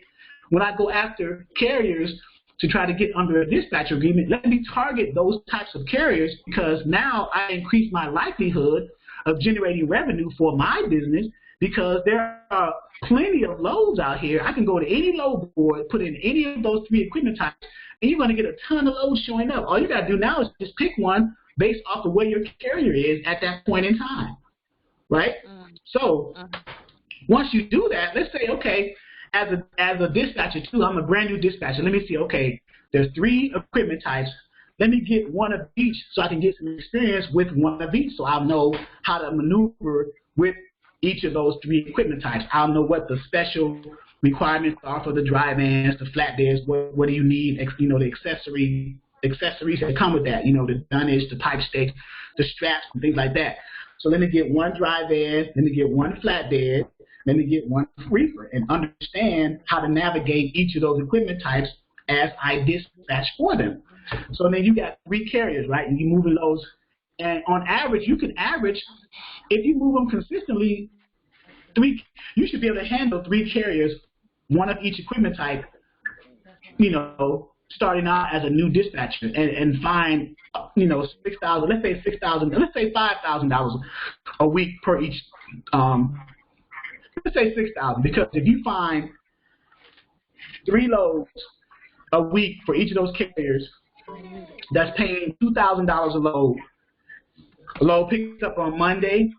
when I go after carriers to try to get under a dispatcher agreement, let me target those types of carriers, because now I increase my likelihood of generating revenue for my business, because there are plenty of loads out here. I can go to any load board, put in any of those three equipment types, and you're going to get a ton of loads showing up. All you got to do now is just pick one based off of where your carrier is at that point in time, right? So once you do that, let's say, okay, as a dispatcher too, I'm a brand new dispatcher. Let me see, okay, there's three equipment types. Let me get one of each so I can get some experience with one of each, so I'll know how to maneuver with each of those three equipment types. I'll know what the special requirements are for the dry vans, the flatbeds. What do you need? You know, the accessories that come with that. You know, the dunnage, the pipe stakes, the straps, and things like that. So let me get one dry van. Let me get one flatbed. Let me get one reefer, and understand how to navigate each of those equipment types as I dispatch for them. So then you got three carriers, right? And you're moving those. And on average, you can average, if you move them consistently, you should be able to handle three carriers, one of each equipment type, you know, starting out as a new dispatcher, and find, you know, $6,000, let's say $6,000, let's say $5,000 a week per each, let's say $6,000, because if you find three loads a week for each of those carriers, that's paying $2,000 a load. A load picks up on Monday,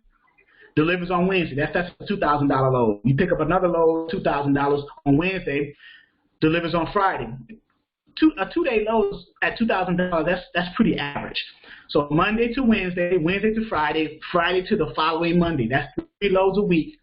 delivers on Wednesday. That's a $2,000 load. You pick up another load, $2,000 on Wednesday, delivers on Friday. A two-day load at $2,000. That's pretty average. So Monday to Wednesday, Wednesday to Friday, Friday to the following Monday. That's three loads a week.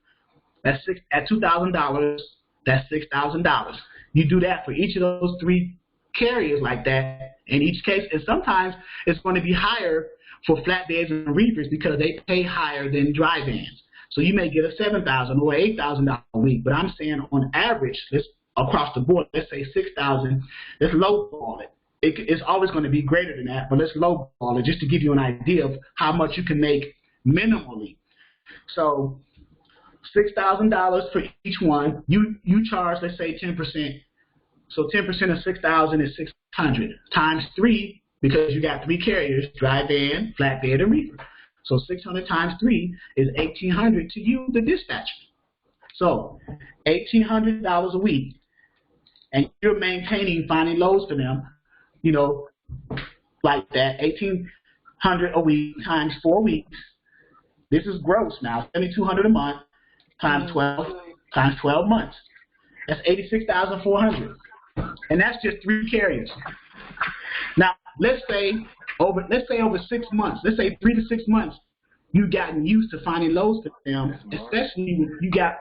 That's at $2,000. That's $6,000. You do that for each of those three carriers like that in each case, and sometimes it's going to be higher for flatbeds and reefers because they pay higher than dry vans. So you may get a $7,000 or $8,000 a week, but I'm saying on average, across the board, let's say $6,000. Let's lowball it. It's always going to be greater than that, but let's lowball it just to give you an idea of how much you can make minimally. So $6,000 for each one. You charge, let's say, 10%. So 10% of 6,000 is 600 times 3, because you got 3 carriers: dry van, flatbed, and reefer. So 600 times 3 is 1,800 to you, the dispatcher. So $1,800 a week, and you're maintaining, finding loads for them, you know, like that. 1,800 a week times 4 weeks. This is gross now. 7,200 a month times 12 months. That's 86,400, and that's just 3 carriers. Now, let's say over 6 months, let's say 3 to 6 months, you've gotten used to finding loads for them, especially when you got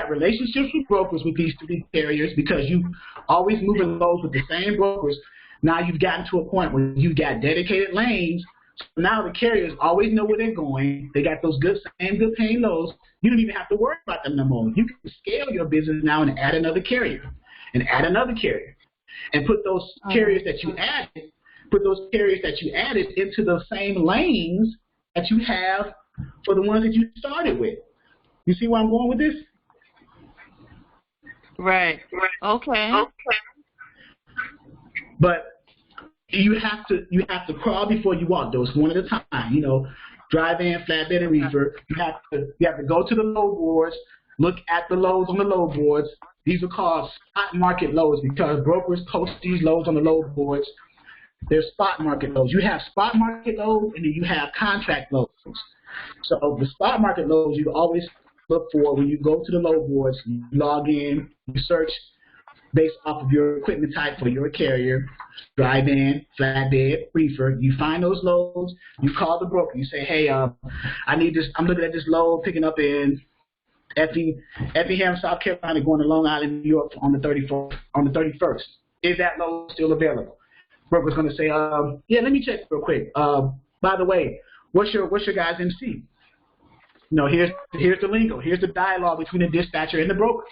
relationships with brokers with these 3 carriers, because you always moving loads with the same brokers. Now you've gotten to a point where you've got dedicated lanes. So now the carriers always know where they're going. They got those good paying loads. You don't even have to worry about them no more. You can scale your business now and add another carrier, and add another carrier, and put those carriers that you added into the same lanes that you have for the ones that you started with. You see where I'm going with this? Right. Okay. But you have to crawl before you walk. Those one at a time. You know, dry van, flatbed, and reefer. You have to go to the load boards, look at the loads on the load boards. These are called spot market loads, because brokers post these loads on the load boards. They're spot market loads. You have spot market loads, and then you have contract loads. So the spot market loads you always look for when you go to the load boards. You log in, you search based off of your equipment type for your carrier: dry van, flatbed, reefer. You find those loads. You call the broker. You say, hey, I need this. I'm looking at this load picking up in Effingham, South Carolina, going to Long Island, New York on the 31st. Is that load still available? Broker's going to say, yeah, let me check real quick. By the way, what's your guy's MC? You know, here's the lingo. Here's the dialogue between the dispatcher and the broker.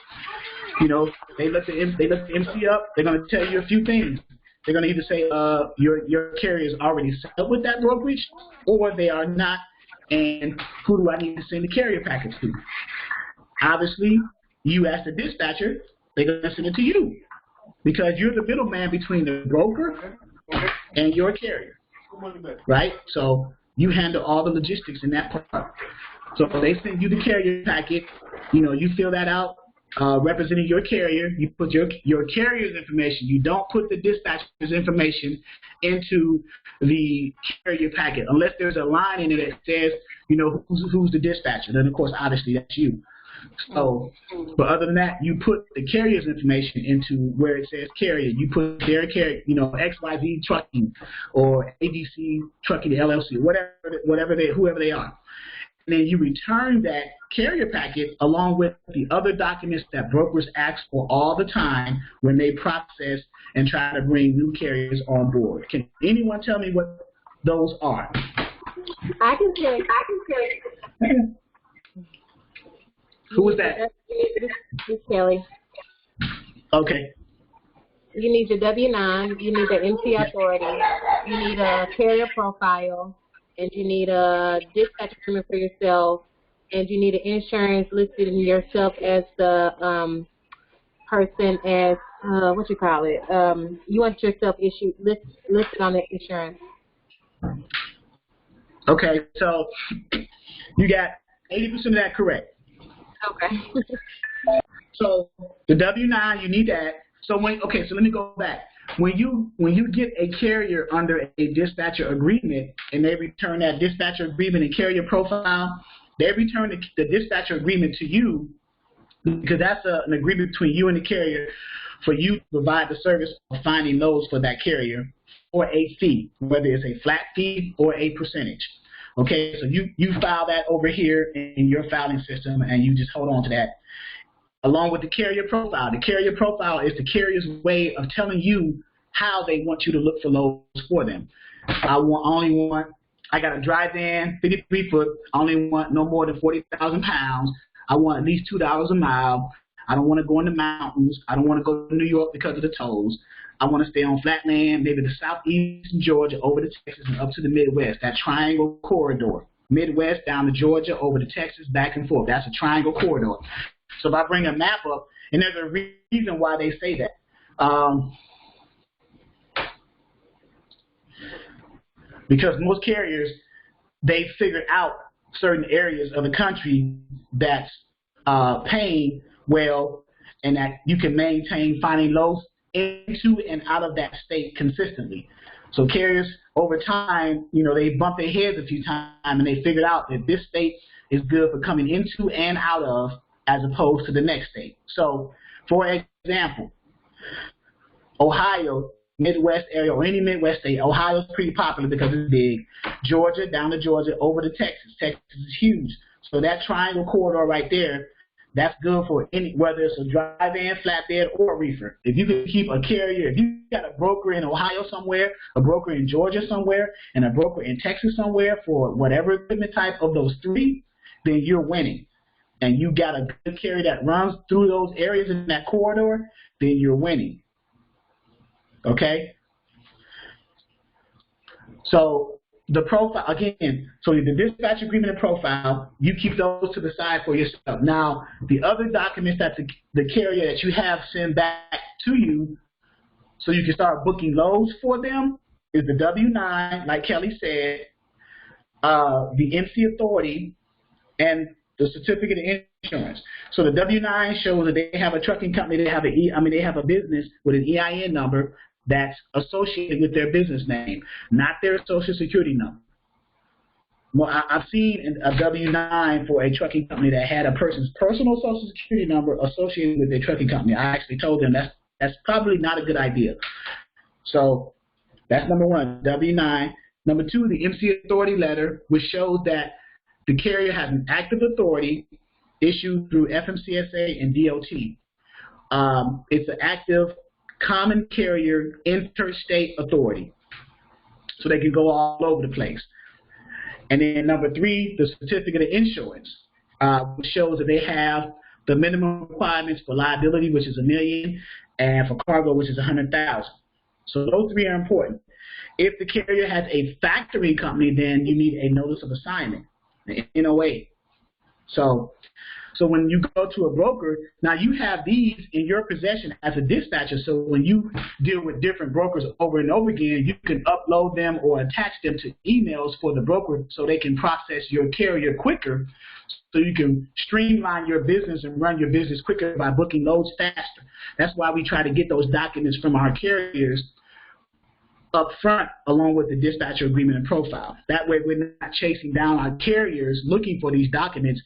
You know, they let the MC up. They're going to tell you a few things. They're going to either say your carrier is already set up with that brokerage, or they are not, and who do I need to send the carrier package to? Obviously, you as the dispatcher, they're going to send it to you, because you're the middleman between the broker and your carrier, right? So you handle all the logistics in that part. So they send you the carrier packet. You know, you fill that out, representing your carrier. You put your carrier's information. You don't put the dispatcher's information into the carrier packet unless there's a line in it that says, you know, who's the dispatcher. Then, of course, obviously that's you. So, but other than that, you put the carrier's information into where it says carrier. You put their carrier, you know, XYZ Trucking or ABC Trucking LLC, whoever they are. And then you return that carrier packet along with the other documents that brokers ask for all the time when they process and try to bring new carriers on board. Can anyone tell me what those are? I can tell you. Who was that? This is Kelly. Okay. You need your W-9. You need the MC authority. You need a carrier profile. And you need a dispatch agreement for yourself. And you need an insurance listed in yourself as the person as, what you call it? You want yourself listed on the insurance. Okay, so you got 80% of that correct. Okay. So the W-9, you need that. So so let me go back. When you get a carrier under a dispatcher agreement and they return that dispatcher agreement and carrier profile, they return the dispatcher agreement to you, because that's an agreement between you and the carrier for you to provide the service of finding loads for that carrier or a fee, whether it's a flat fee or a percentage. Okay, so you file that over here in your filing system, and you just hold on to that, along with the carrier profile. The carrier profile is the carrier's way of telling you how they want you to look for loads for them. I got a dry van, 53 foot, I only want no more than 40,000 pounds. I want at least $2 a mile. I don't want to go in the mountains. I don't want to go to New York because of the tolls. I want to stay on flat land, maybe the southeastern Georgia over to Texas and up to the Midwest, that triangle corridor. Midwest down to Georgia, over to Texas, back and forth. That's a triangle corridor. So if I bring a map up, and there's a reason why they say that. Because most carriers, they figured out certain areas of the country that's paying well and that you can maintain finding loads into and out of that state consistently. So carriers, over time, they bumped their heads a few times and they figured out that this state is good for coming into and out of as opposed to the next state. So, for example, Ohio, Midwest area, or any Midwest state, Ohio is pretty popular because it's big. Georgia, down to Georgia, over to Texas. Texas is huge. So that triangle corridor right there, that's good for any, whether it's a dry van, flatbed, or a reefer. If you can keep a carrier, if you got a broker in Ohio somewhere, a broker in Georgia somewhere, and a broker in Texas somewhere for whatever equipment type of those three, then you're winning. And you got a good carrier that runs through those areas in that corridor, then you're winning. Okay? So the profile, again, so the dispatch agreement and profile, you keep those to the side for yourself. Now, the other documents that the carrier that you have send back to you so you can start booking loads for them is the W-9, like Kelly said, the MC authority, and the certificate of insurance. So the W-9 shows that they have a trucking company, they have a business with an EIN number that's associated with their business name, not their social security number. Well, I've seen a W-9 for a trucking company that had a person's personal social security number associated with their trucking company. I actually told them that's probably not a good idea. So that's number one, W-9. Number two, the MC authority letter, which shows that the carrier has an active authority issued through FMCSA and DOT. It's an active common carrier interstate authority, so they can go all over the place. And then number three, the certificate of insurance, which shows that they have the minimum requirements for liability, which is $1 million, and for cargo, which is $100,000. So those three are important. If the carrier has a factoring company, then you need a notice of assignment, the NOA. So when you go to a broker, now you have these in your possession as a dispatcher, so when you deal with different brokers over and over again, you can upload them or attach them to emails for the broker so they can process your carrier quicker, so you can streamline your business and run your business quicker by booking loads faster. That's why we try to get those documents from our carriers up front along with the dispatcher agreement and profile. That way we're not chasing down our carriers looking for these documents.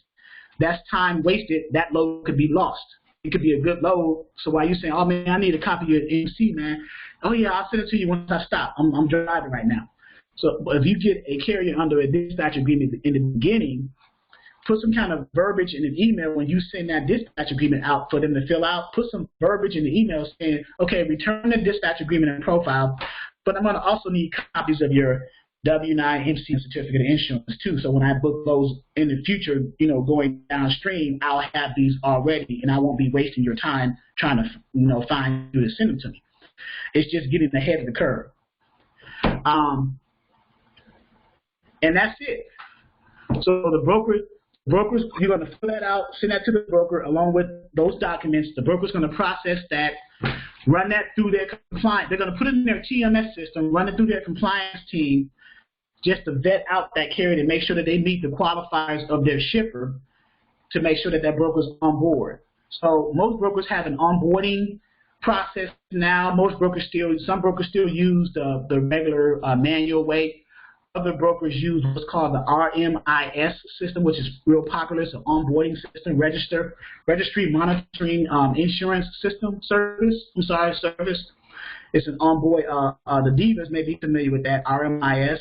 That's time wasted. That load could be lost. It could be a good load. So while you're saying, oh, man, I need a copy of your MC, man. Oh, yeah, I'll send it to you once I stop. I'm driving right now. So if you get a carrier under a dispatch agreement in the beginning, put some kind of verbiage in an email when you send that dispatch agreement out for them to fill out. Put some verbiage in the email saying, okay, return the dispatch agreement and profile, but I'm going to also need copies of your W-9 MC and certificate of insurance too. So when I book those in the future, going downstream, I'll have these already, and I won't be wasting your time trying to, find you to send them to me. It's just getting ahead of the curve. And that's it. So the brokers, you're going to fill that out, send that to the broker along with those documents. The broker's going to process that, run that through their compliance. They're going to put it in their TMS system, run it through their compliance team, just to vet out that carrier to make sure that they meet the qualifiers of their shipper to make sure that that broker's on board. So most brokers have an onboarding process now. Some brokers still use the regular manual way. Other brokers use what's called the RMIS system, which is real popular. It's an onboarding system, registry monitoring insurance system service. It's an onboard. The divas may be familiar with that, RMIS.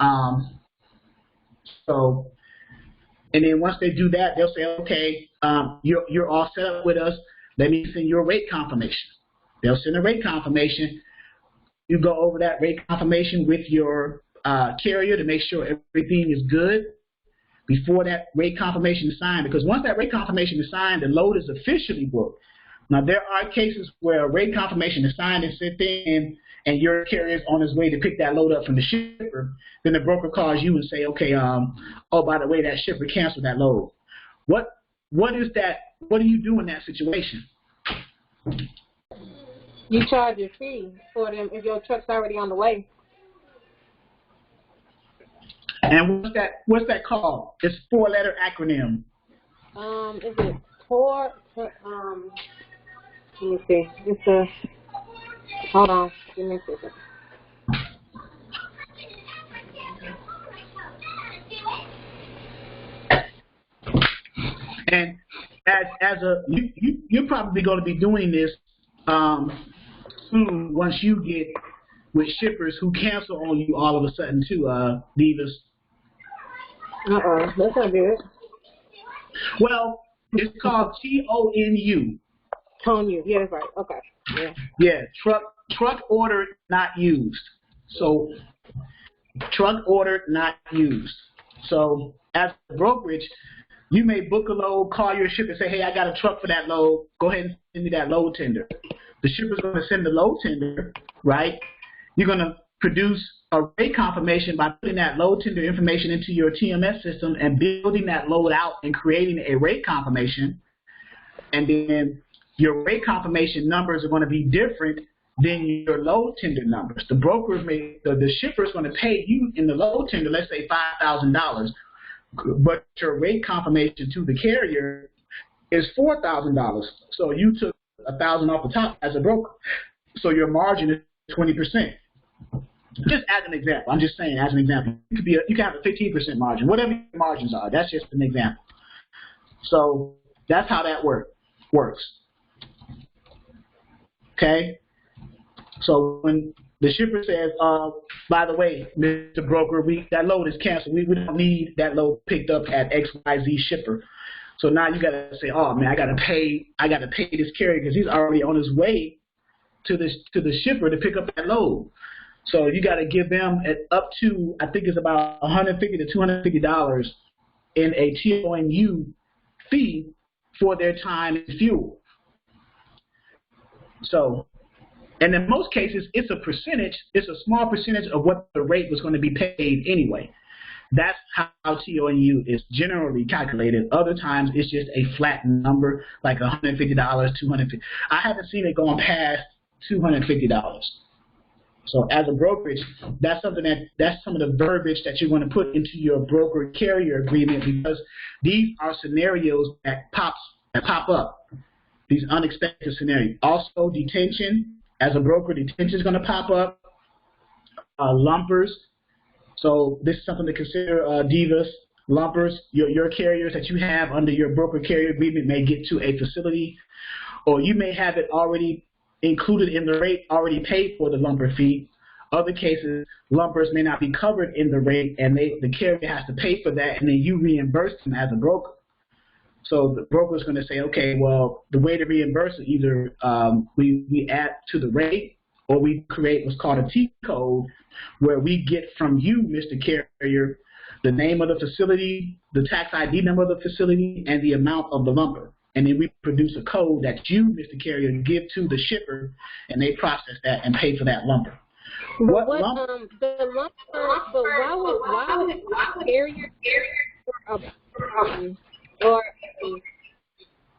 And then once they do that, they'll say, okay, you're all set up with us. Let me send you a rate confirmation. They'll send a rate confirmation. You go over that rate confirmation with your carrier to make sure everything is good before that rate confirmation is signed. Because once that rate confirmation is signed, the load is officially booked. Now, there are cases where a rate confirmation is signed and sent in, and your carrier is on his way to pick that load up from the shipper, then the broker calls you and say, okay, oh, by the way, that shipper canceled that load. What is that? What do you do in that situation? You charge a fee for them if your truck's already on the way. And what's that called? It's a 4-letter acronym. Is it TOR? Let me see. It's a. Hold on. Give me a second. And you're probably going to be doing this soon once you get with shippers who cancel on you all of a sudden too, Divas. That's not good. Well, it's called TONU. TONU. Yeah, that's right. Okay. Yeah. Yeah, truck ordered, not used. So truck ordered, not used. So as a brokerage, you may book a load, call your shipper, and say, hey, I got a truck for that load. Go ahead and send me that load tender. The shipper's going to send the load tender, right? You're going to produce a rate confirmation by putting that load tender information into your TMS system and building that load out and creating a rate confirmation. And then your rate confirmation numbers are going to be different than your load tender numbers. The brokers the shipper is going to pay you in the load tender, let's say $5,000. But your rate confirmation to the carrier is $4,000. So you took $1,000 off the top as a broker. So your margin is 20%. Just as an example, I'm just saying as an example. You can have a 15% margin, whatever your margins are. That's just an example. So that's how that works. Okay. So when the shipper says, by the way, Mr. Broker, that load is canceled. We don't need that load picked up at XYZ shipper. So now you got to say, oh man, I got to pay this carrier because he's already on his way to the shipper to pick up that load. So you got to give them up to, I think it's about $150 to $250 in a TONU fee for their time and fuel. So. And in most cases, it's a small percentage of what the rate was going to be paid anyway. That's how TONU is generally calculated. Other times, it's just a flat number, like $150, $250. I haven't seen it going past $250. So as a brokerage, that's some of the verbiage that you're going to put into your broker-carrier agreement, because these are scenarios that pop up, these unexpected scenarios. Also, detention. As a broker, detention is going to pop up. Lumpers. So this is something to consider, Divas. Lumpers, your carriers that you have under your broker carrier agreement may get to a facility, or you may have it already included in the rate, already paid for the lumper fee. Other cases, lumpers may not be covered in the rate, and the carrier has to pay for that, and then you reimburse them as a broker. So the broker is going to say, okay, well, the way to reimburse it, either we add to the rate, or we create what's called a T code, where we get from you, Mr. Carrier, the name of the facility, the tax ID number of the facility, and the amount of the lumper. And then we produce a code that you, Mr. Carrier, give to the shipper, and they process that and pay for that lumper. The lumper, but why would carrier or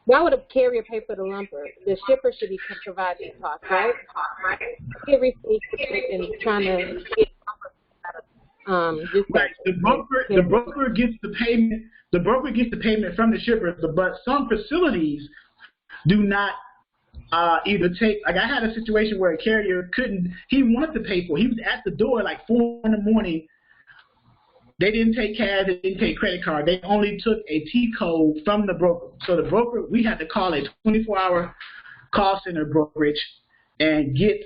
why would a carrier pay for the lumper? The shipper should be providing the cost, right? Carrier and trying to get right. The broker gets the payment. The broker gets the payment from the shipper, but some facilities do not either take. Like I had a situation where a carrier couldn't. He wanted to pay for it. He was at the door like 4 in the morning. They didn't take cash. They didn't take credit card. They only took a T code from the broker. So the broker, we had to call a 24-hour call center brokerage and get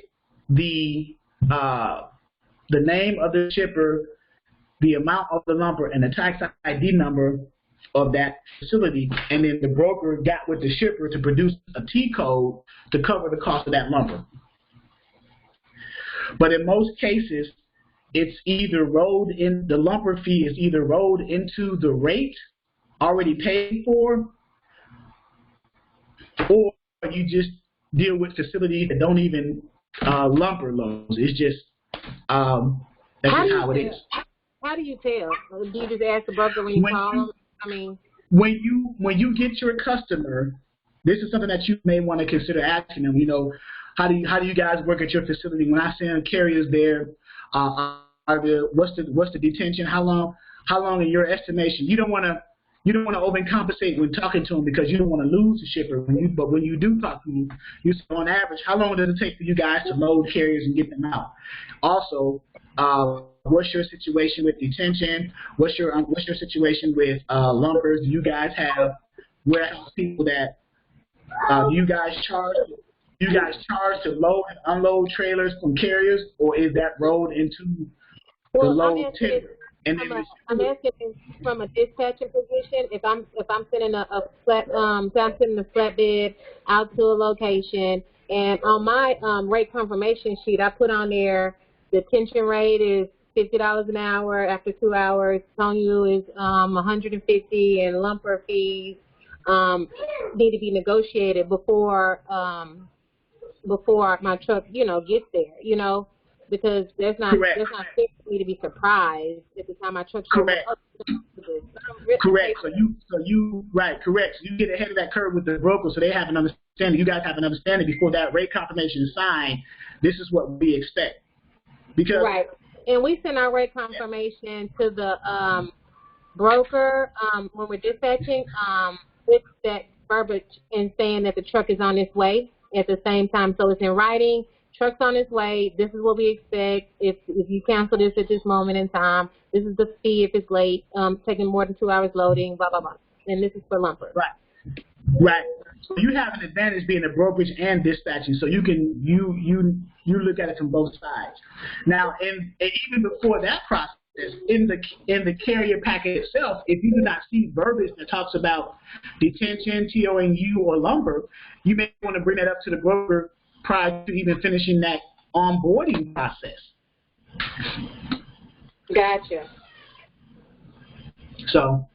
the name of the shipper, the amount of the lumper, and the tax ID number of that facility. And then the broker got with the shipper to produce a T code to cover the cost of that lumper. But in most cases, it's either rolled in, the lumper fee is either rolled into the rate already paid for, or you just deal with facilities that don't even lumper loads. It's just that's just how it is. How do you tell? Do you just ask the broker when you call them? I mean, when you get your customer, this is something that you may want to consider asking them. You know, how do you guys work at your facility? When I send carriers there, what's the detention? How long in your estimation? You don't want to overcompensate when talking to them because you don't want to lose the shipper. But when you do talk to them, you say on average, how long does it take for you guys to load carriers and get them out? Also, what's your situation with detention? What's your situation with lumpers? Do you guys have warehouse people that do you guys charge to load and unload trailers from carriers, or is that rolled into the load tender? I'm asking from a dispatcher position. If I'm sending a flatbed out to a location, and on my rate confirmation sheet, I put on there the detention rate is $50 an hour after 2 hours. Tongue is $150, and lumper fees need to be negotiated before my truck gets there. Because there's not fair for me to be surprised at the time my truck shows up. Correct. So you correct. So you get ahead of that curve with the broker, so they have an understanding. You guys have an understanding before that rate confirmation is signed. This is what we expect. Because and we send our rate confirmation to the broker when we're dispatching with that verbiage and saying that the truck is on its way at the same time. So it's in writing. Truck's on its way. This is what we expect. If you cancel this at this moment in time, this is the fee if it's late, taking more than 2 hours loading, blah, blah, blah. And this is for lumper. Right. So you have an advantage being a brokerage and dispatching, so you can you look at it from both sides. Now, and even before that process, in the carrier packet itself, if you do not see verbiage that talks about detention, TONU, or lumber, you may want to bring that up to the broker prior to even finishing that onboarding process. Gotcha. So,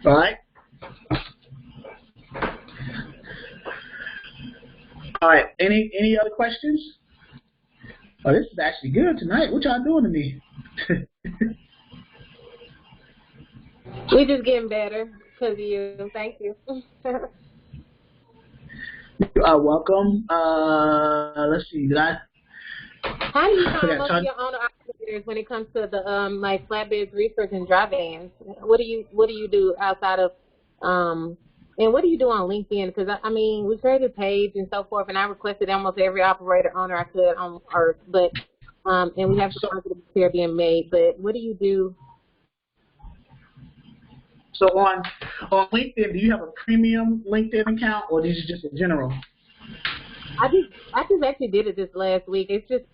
all right. All right. Any other questions? Oh, this is actually good tonight. What y'all doing to me? We just getting better because of you. Thank you. You are welcome. Let's see. How do you find most of your owner operators when it comes to the like flatbeds, reefers, and dry vans? What do you do outside of and what do you do on LinkedIn? Because I mean, we created a page and so forth, and I requested almost every operator owner I could on Earth, but and we have some positive care being made. But what do you do? So on LinkedIn, do you have a premium LinkedIn account, or is it just a general? I just actually did it this last week. It's just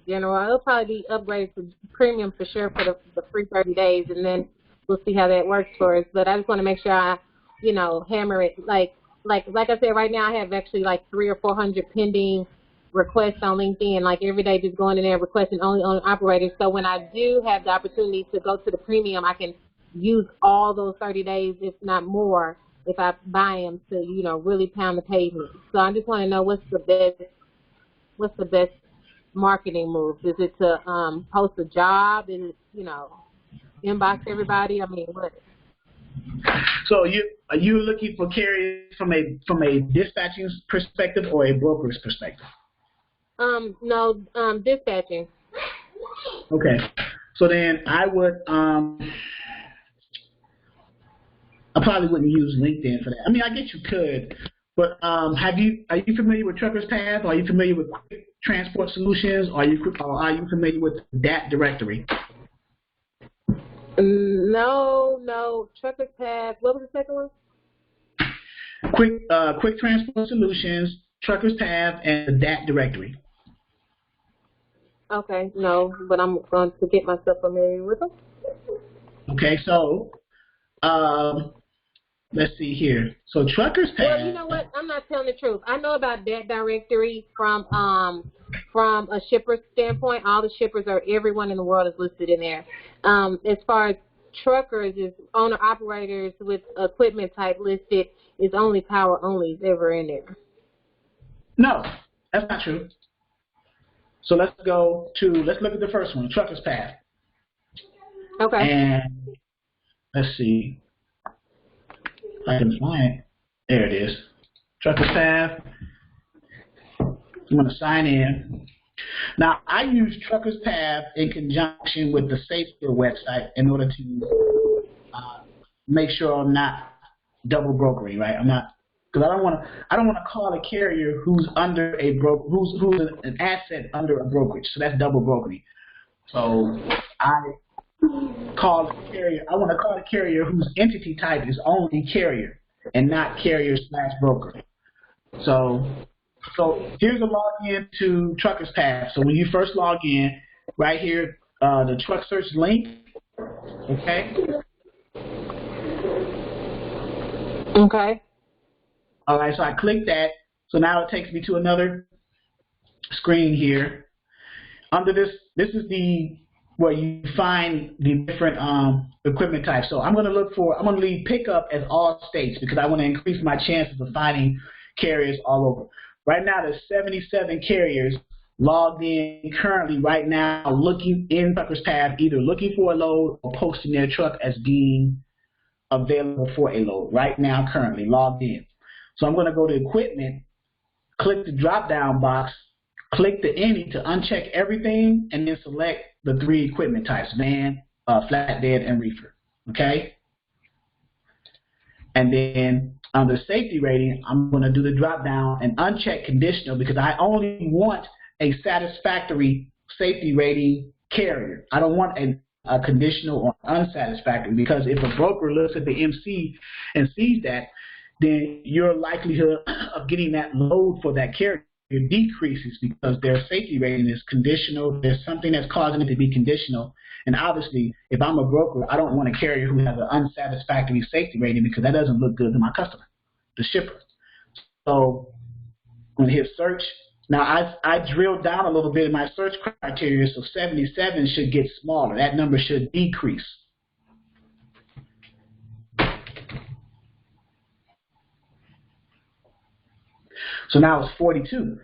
general. It'll probably be upgraded to premium for sure for the free 30 days, and then we'll see how that works for us. But I just want to make sure I, hammer it. Like I said, right now I have actually like 300 or 400 pending requests on LinkedIn. Like every day, just going in there requesting only on operators. So when I do have the opportunity to go to the premium, I can use all those 30 days, if not more, if I buy them to, really pound the pavement. So I just want to know what's the best marketing move? Is it to post a job? Is it, inbox everybody? I mean, what? So are you looking for carriers from a dispatching perspective or a broker's perspective? No, dispatching. Okay. So then I would I probably wouldn't use LinkedIn for that. I mean, I guess you could, but are you familiar with Truckers Path? Are you familiar with Quick Transport Solutions? Are you familiar with that directory? No. Truckers Path. What was the second one? Quick Transport Solutions, Truckers Path, and that directory. Okay, no, but I'm going to get myself familiar with them. Okay, so let's see here. So Truckers Path. Well, you know what? I'm not telling the truth. I know about that directory from a shipper standpoint. All the shippers everyone in the world is listed in there. As far as truckers, is owner operators with equipment type listed, is only power only is ever in there. No, that's not true. So let's look at the first one, Trucker's Path. Okay. And let's see if I can find it. There it is. Trucker's Path. I'm going to sign in. Now, I use Trucker's Path in conjunction with the Safer website in order to make sure I'm not double brokering, right? I'm not, because I don't want to call a carrier who's under a who's an asset under a brokerage. So that's double brokering. So I want to call a carrier whose entity type is only carrier and not carrier/broker. So here's a login to Trucker's Path. So when you first log in, right here, the truck search link, okay? Okay. All right, so I click that. So now it takes me to another screen here. Under this is where you find the different equipment types. So I'm going to leave pickup as all states because I want to increase my chances of finding carriers all over. Right now, there's 77 carriers logged in currently right now looking in Trucker's Path, either looking for a load or posting their truck as being available for a load right now currently logged in. So I'm going to go to equipment, click the drop-down box, click the any to uncheck everything, and then select the 3 equipment types, van, flatbed, and reefer, okay? And then under safety rating, I'm going to do the drop-down and uncheck conditional because I only want a satisfactory safety rating carrier. I don't want a conditional or unsatisfactory because if a broker looks at the MC and sees that, then your likelihood of getting that load for that carrier decreases because their safety rating is conditional. There's something that's causing it to be conditional. And obviously, if I'm a broker, I don't want a carrier who has an unsatisfactory safety rating because that doesn't look good to my customer, the shipper. So I'm going to hit search. Now, I drilled down a little bit in my search criteria, so 77 should get smaller. That number should decrease. So now it's 42.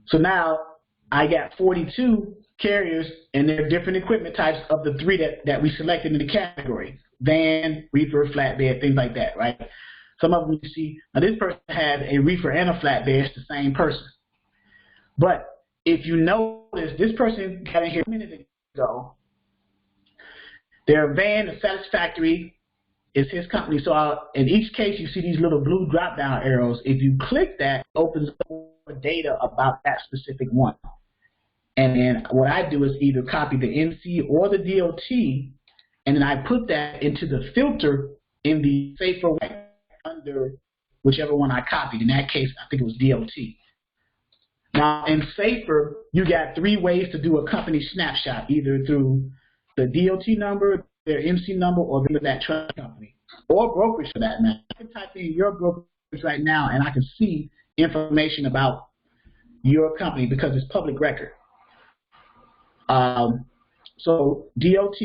So now I got 42 carriers, and there are different equipment types of the 3 that we selected in the category: van, reefer, flatbed, things like that, right? Some of them you see, now this person has a reefer and a flatbed, it's the same person. But if you notice, this person got in here a minute ago, their van is satisfactory, is his company. So in each case, you see these little blue drop-down arrows. If you click that, it opens up more data about that specific one. And then what I do is either copy the MC or the DOT, and then I put that into the filter in the Safer way under whichever one I copied. In that case, I think it was DOT. Now, in Safer, you got 3 ways to do a company snapshot, either through the DOT number, their MC number, or that truck company, or brokerage for that matter. I can type in your brokerage right now, and I can see information about your company because it's public record. So DOT,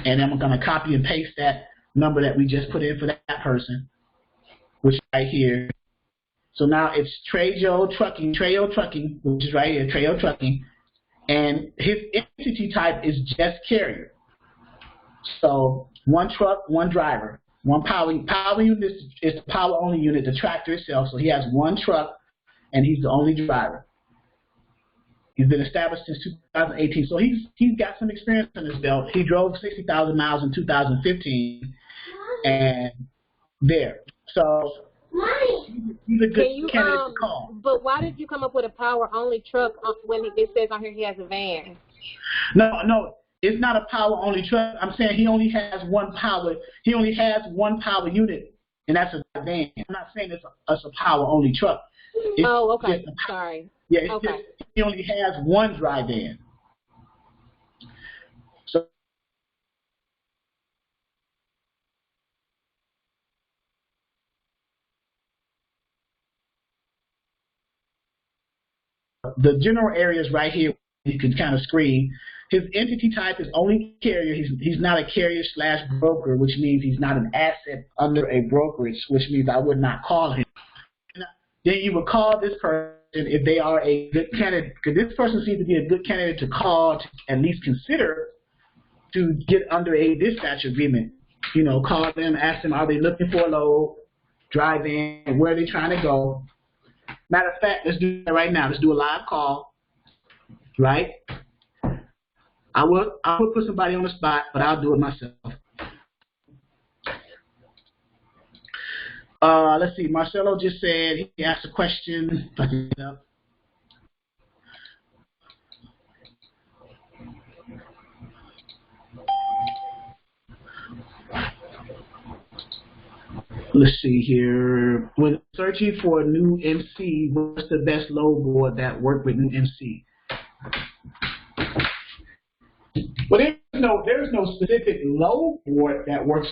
and I'm going to copy and paste that number that we just put in for that person, which is right here. So now it's Trejo Trucking, which is right here, Trejo Trucking, and his entity type is just carrier. So 1 truck, 1 driver, 1 power unit is the power only unit, the tractor itself. So he has 1 truck, and he's the only driver. He's been established since 2018, so he's got some experience on his belt. He drove 60,000 miles in 2015, and there. So he's a good candidate to call. But why did you come up with a power only truck when it says on here he has a van? No, it's not a power only truck. I'm saying he only has 1 power. He only has 1 power unit, and that's a van. I'm not saying it's a power only truck. Oh, okay. Sorry. Yeah, it's just, he only has 1 dry van. So the general areas right here, you can kind of screen. His entity type is only carrier. He's not a carrier/broker, which means he's not an asset under a brokerage, which means I would not call him. Then you would call this person if they are a good candidate, because this person seems to be a good candidate to call to at least consider to get under a dispatch agreement. You know, call them, ask them, are they looking for a load, drive in, where are they trying to go? Matter of fact, let's do that right now. Let's do a live call, right? I will put somebody on the spot, but I'll do it myself. Let's see. Marcelo just said he asked a question. If I can get it up. Let's see here. When searching for a new MC, what's the best load board that work with new MC? Well, there's no specific load board that works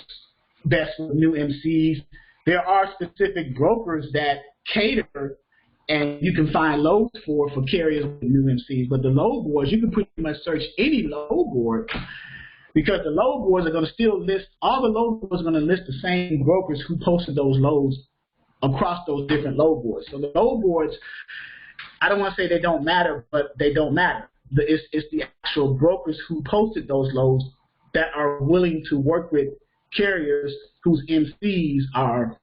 best with new MCs. There are specific brokers that cater, and you can find loads for carriers with new MCs. But the load boards, you can pretty much search any load board, because the load boards are going to still list, all the load boards are going to list the same brokers who posted those loads across those different load boards. So the load boards, I don't want to say they don't matter, but they don't matter. It's the actual brokers who posted those loads that are willing to work with carriers whose MCs are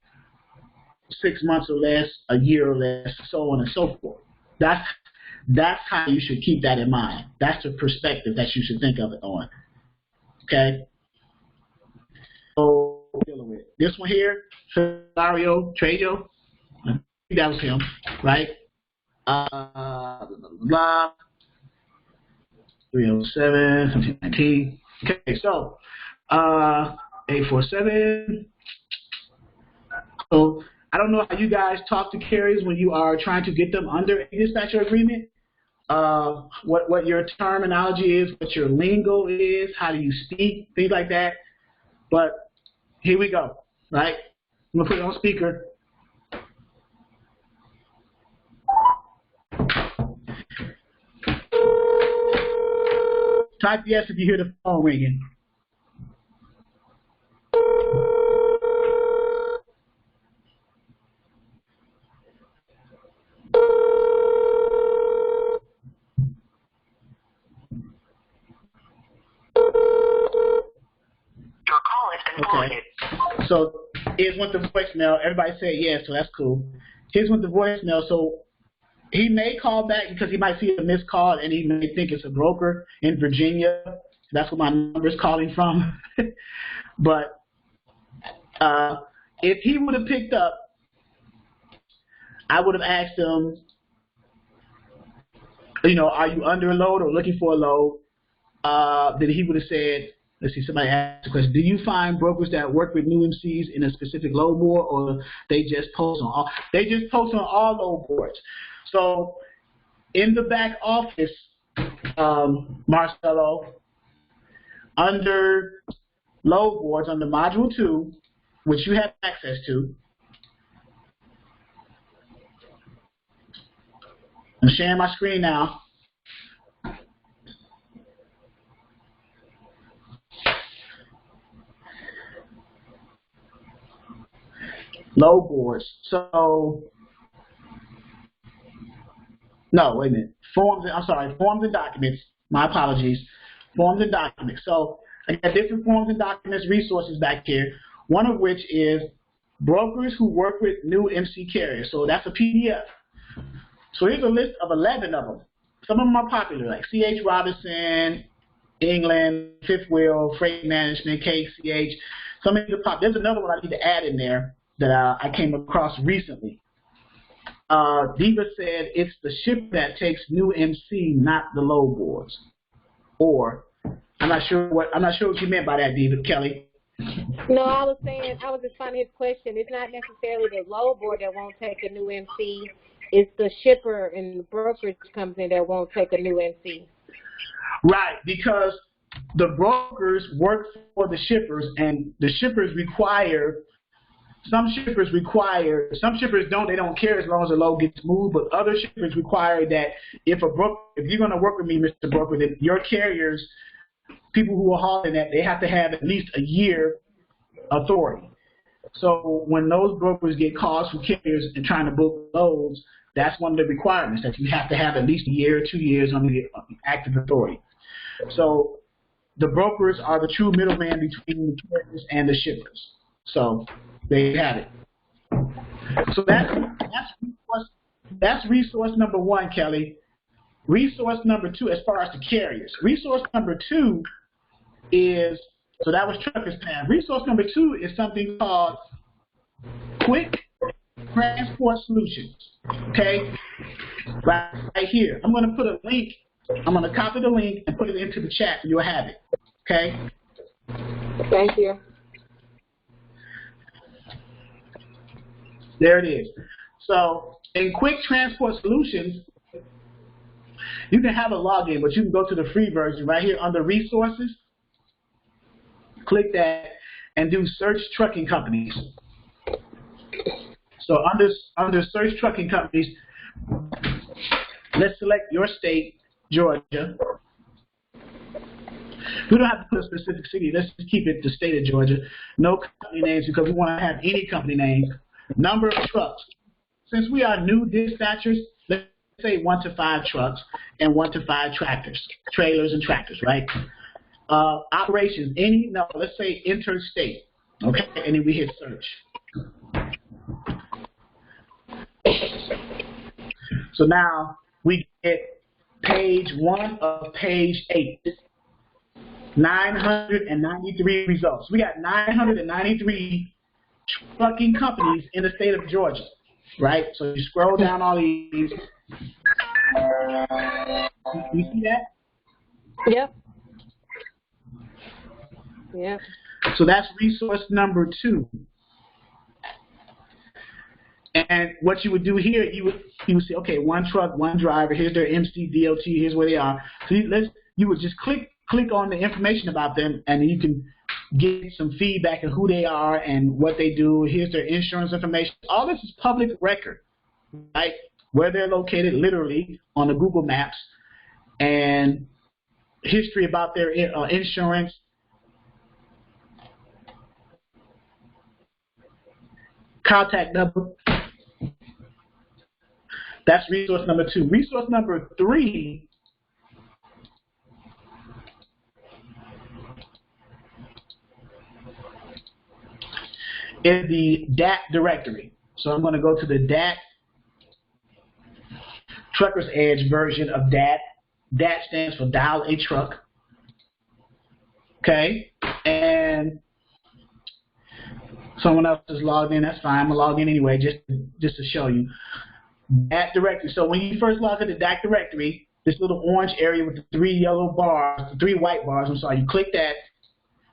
6 months or less, a year or less, so on and so forth. That's how you should keep that in mind. That's the perspective that you should think of it on. Okay? So, dealing with this one here, Mario Trejo, that was him, right? Blah, 307, 1719. Okay, so 847. So I don't know how you guys talk to carriers when you are trying to get them under a dispatcher agreement. What your terminology is, what your lingo is, how do you speak, things like that. But here we go, right? I'm gonna put it on speaker. Type yes if you hear the phone ringing. Okay. So here's what the voicemail. Everybody said yes, so that's cool. Here's what the voicemail. So he may call back because he might see a missed call and he may think it's a broker in Virginia. That's where my number's calling from. But if he would have picked up, I would have asked him, you know, are you under a load or looking for a load? Then he would have said, let's see, somebody asked the question, do you find brokers that work with new MCs in a specific load board, or they just post on all? They just post on all load boards. So in the back office, Marcelo, under load boards, under Module 2, which you have access to, I'm sharing my screen now. Load boards. So, no, wait a minute. Forms and documents. My apologies. Forms and documents. So, I got different forms and documents, resources back here, one of which is brokers who work with new MC carriers. So, that's a PDF. So, here's a list of 11 of them. Some of them are popular, like C.H. Robinson, England, Fifth Wheel, Freight Management, KCH. Some of these are popular. There's another one I need to add in there that I came across recently. Diva said it's the ship that takes new MC, not the load boards. Or I'm not sure what you meant by that, Diva. Kelly. No, I was just finding his question. It's not necessarily the load board that won't take a new MC. It's the shipper and the brokerage company that won't take a new MC. Right, because the brokers work for the shippers, and the shippers require. Some shippers don't, they don't care as long as the load gets moved, but other shippers require that if you're going to work with me, Mr. Broker, then your carriers, people who are hauling that, they have to have at least a year authority. So when those brokers get calls from carriers and trying to book loads, that's one of the requirements, that you have to have at least a year or 2 years on the active authority. So the brokers are the true middleman between the carriers and the shippers. So there you have it. So that's resource number one, Kelly. Resource number two, as far as the carriers. Resource number two is, so that was Truckers Tab. Resource number two is something called Quick Transport Solutions. Okay? Right here. I'm going to put a link. I'm going to copy the link and put it into the chat, and you'll have it. Okay? Thank you. There it is. So in Quick Transport Solutions, you can have a login, but you can go to the free version right here under Resources. Click that and do Search Trucking Companies. So under Search Trucking Companies, let's select your state, Georgia. We don't have to put a specific city. Let's just keep it the state of Georgia. No company names, because we want to have any company names. Number of trucks. Since we are new dispatchers, let's say 1 to 5 trucks and 1 to 5 tractors, trailers and tractors, right? Operations, let's say interstate, okay? And then we hit search. So now we get page 1 of page 8. 993 results. We got 993 trucking companies in the state of Georgia, right? So you scroll down all these. You see that? Yep. Yep. So that's resource number 2. And what you would do here, you would say, okay, 1 truck, 1 driver. Here's their MC, DOT. Here's where they are. So you would just click on the information about them, and you can get some feedback on who they are and what they do. Here's their insurance information. All this is public record, right? Where they're located, literally on the Google Maps, and history about their insurance. Contact number. That's resource number 2. Resource number 3 is the DAT directory. So I'm going to go to the DAT, Trucker's Edge version of DAT. DAT stands for Dial a Truck. Okay? And someone else is logged in, that's fine. I'm going to log in anyway just to show you. DAT directory. So when you first log into DAT directory, this little orange area with the 3 white bars, you click that,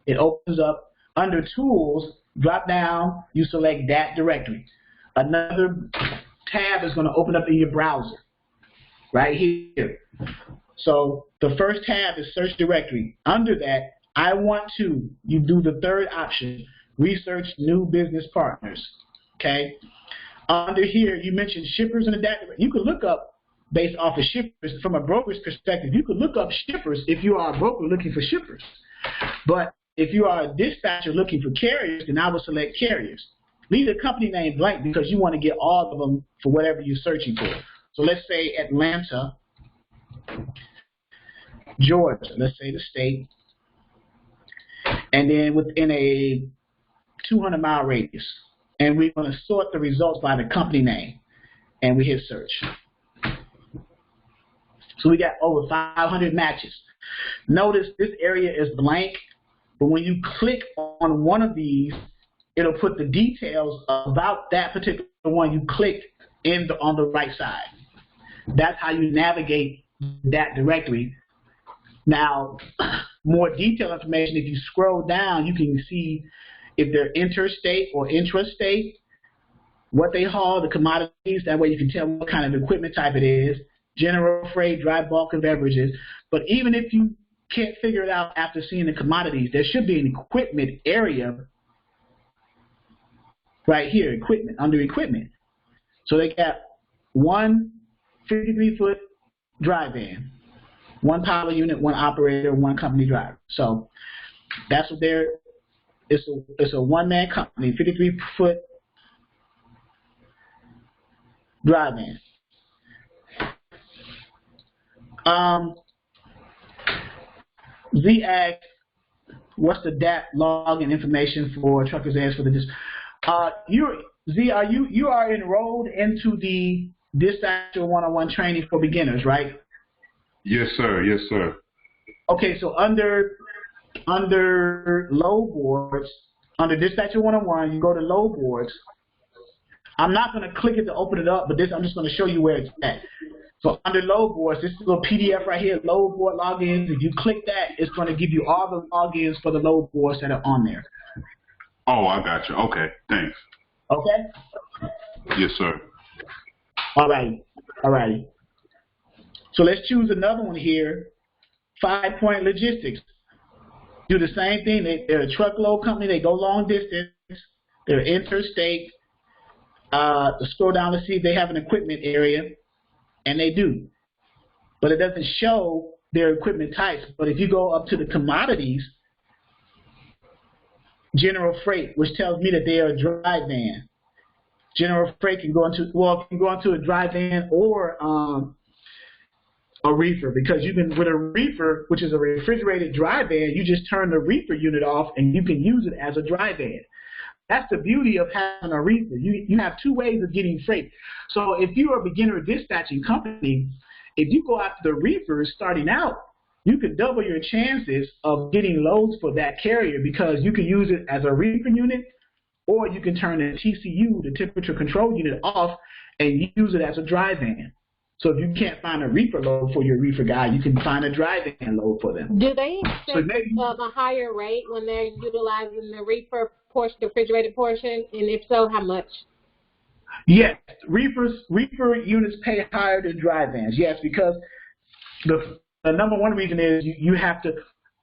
it opens up. Under Tools, drop down, you select DAT directory. Another tab is going to open up in your browser, right here. So the first tab is Search Directory. Under that, you do the third option, Research New Business Partners, okay? Under here, you mentioned shippers in the DAT directory. You could look up, based off of shippers, from a broker's perspective, you could look up shippers if you are a broker looking for shippers. But if you are a dispatcher looking for carriers, then I would select carriers. Leave the company name blank because you want to get all of them for whatever you're searching for. So let's say Atlanta, Georgia, let's say the state, and then within a 200-mile radius. And we're going to sort the results by the company name, and we hit search. So we got over 500 matches. Notice this area is blank, but when you click on one of these, it'll put the details about that particular one you clicked on the right side. That's how you navigate that directory. Now, more detailed information, if you scroll down, you can see if they're interstate or intrastate, what they haul, the commodities. That way you can tell what kind of equipment type it is, general freight, dry bulk, and beverages. But even if you can't figure it out after seeing the commodities, there should be an equipment area right here, equipment, under equipment. So they got 1 53-foot dry van, 1 power unit, 1 operator, 1 company driver. So that's what It's a one-man company, 53-foot dry van. Z asked, what's the DAP login information for truckers ask for the you are enrolled into the Dispatcher 101 training for beginners, right? Yes, sir. Yes, sir. Okay, so under load boards, under Dispatcher 101, you go to load boards. I'm not going to click it to open it up, but I'm just going to show you where it's at. So under load boards, this little PDF right here, load board logins. If you click that, it's going to give you all the logins for the load boards that are on there. Oh, I got you. Okay, thanks. Okay? Yes, sir. All righty. So let's choose another one here. 5 Point Logistics. Do the same thing. They're a truckload company. They go long distance. They're interstate. Scroll down to see if they have an equipment area. And they do. But it doesn't show their equipment types. But if you go up to the commodities, general freight, which tells me that they are a dry van. General freight can go into a dry van or a reefer, because you can, with a reefer, which is a refrigerated dry van, you just turn the reefer unit off and you can use it as a dry van. That's the beauty of having a reefer. You have two ways of getting freight. So if you're a beginner dispatching company, if you go after the reefers starting out, you can double your chances of getting loads for that carrier, because you can use it as a reefer unit, or you can turn the TCU, the temperature control unit, off and use it as a dry van. So if you can't find a reefer load for your reefer guy, you can find a dry van load for them. Do they expect a higher rate when they're utilizing the reefer portion, the refrigerated portion, and if so, how much? Yes, reefer units pay higher than dry vans. Yes, because the number one reason is you have to,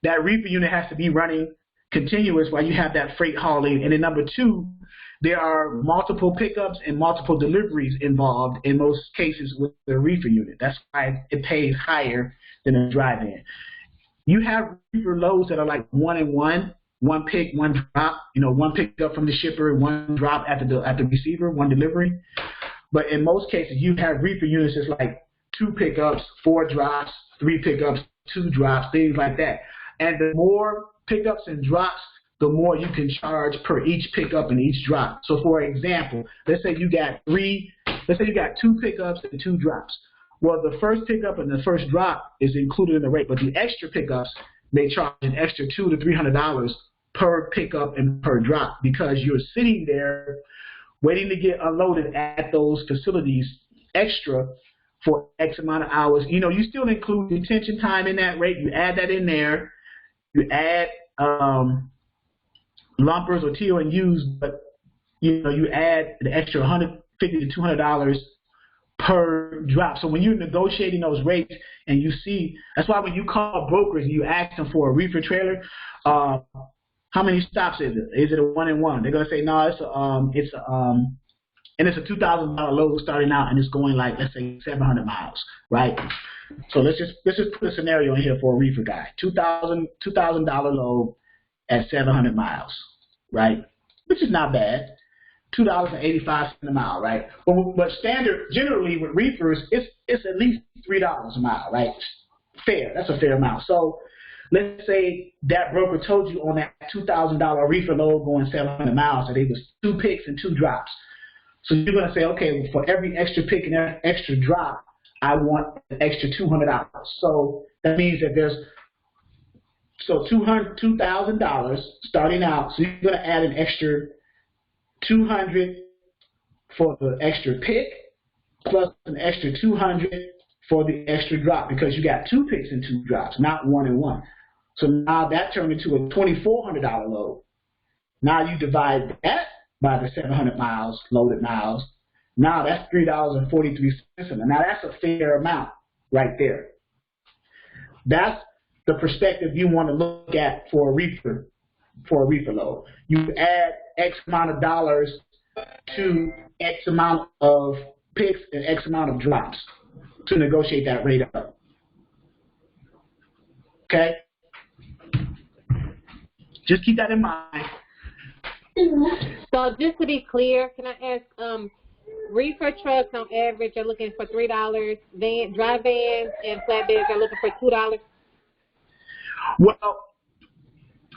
that reefer unit has to be running continuous while you have that freight hauling, and then number two, there are multiple pickups and multiple deliveries involved in most cases with the reefer unit. That's why it pays higher than a dry van. You have reefer loads that are like 1-and-1, one pick, one drop. One pick up from the shipper, one drop at the receiver, one delivery. But in most cases, you have reefer units that's like 2 pickups, 4 drops, 3 pickups, 2 drops, things like that. And the more pickups and drops, the more you can charge per each pickup and each drop. So for example, let's say you got 2 pickups and 2 drops. Well, the first pickup and the first drop is included in the rate, but the extra pickups may charge an extra $200 to $300 per pickup and per drop, because you're sitting there waiting to get unloaded at those facilities extra for X amount of hours. You still include detention time in that rate. You add that in there. You add lumpers or TONUs, but you add the extra $150 to $200 per drop. So when you're negotiating those rates and you see, that's why when you call brokers and you ask them for a reefer trailer, how many stops is it? Is it a 1-and-1? They're gonna say no, it's a $2,000 load starting out, and it's going like, let's say 700 miles, right? So let's just put a scenario in here for a reefer guy. $2,000 load at 700 miles, right? Which is not bad. $2.85 a mile, right? But standard, generally with reefers, it's at least $3 a mile, right? Fair. That's a fair amount. So let's say that broker told you on that $2,000 reefer load going 700 miles that it was 2 picks and 2 drops. So you're going to say, okay, for every extra pick and every extra drop, I want an extra $200. So that means that there's $2,000 starting out. So you're going to add an extra $200 for the extra pick, plus an extra $200 for the extra drop, because you got 2 picks and 2 drops, not 1-and-1. So now that turned into a $2,400 load. Now you divide that by the 700 miles, loaded miles. Now that's $3.43. Now that's a fair amount right there. That's the perspective you want to look at for a reefer load. You add X amount of dollars to X amount of picks and X amount of drops to negotiate that rate up. Okay? Just keep that in mind. So just to be clear, can I ask, reefer trucks on average are looking for $3, dry vans and flatbeds are looking for $2? Well,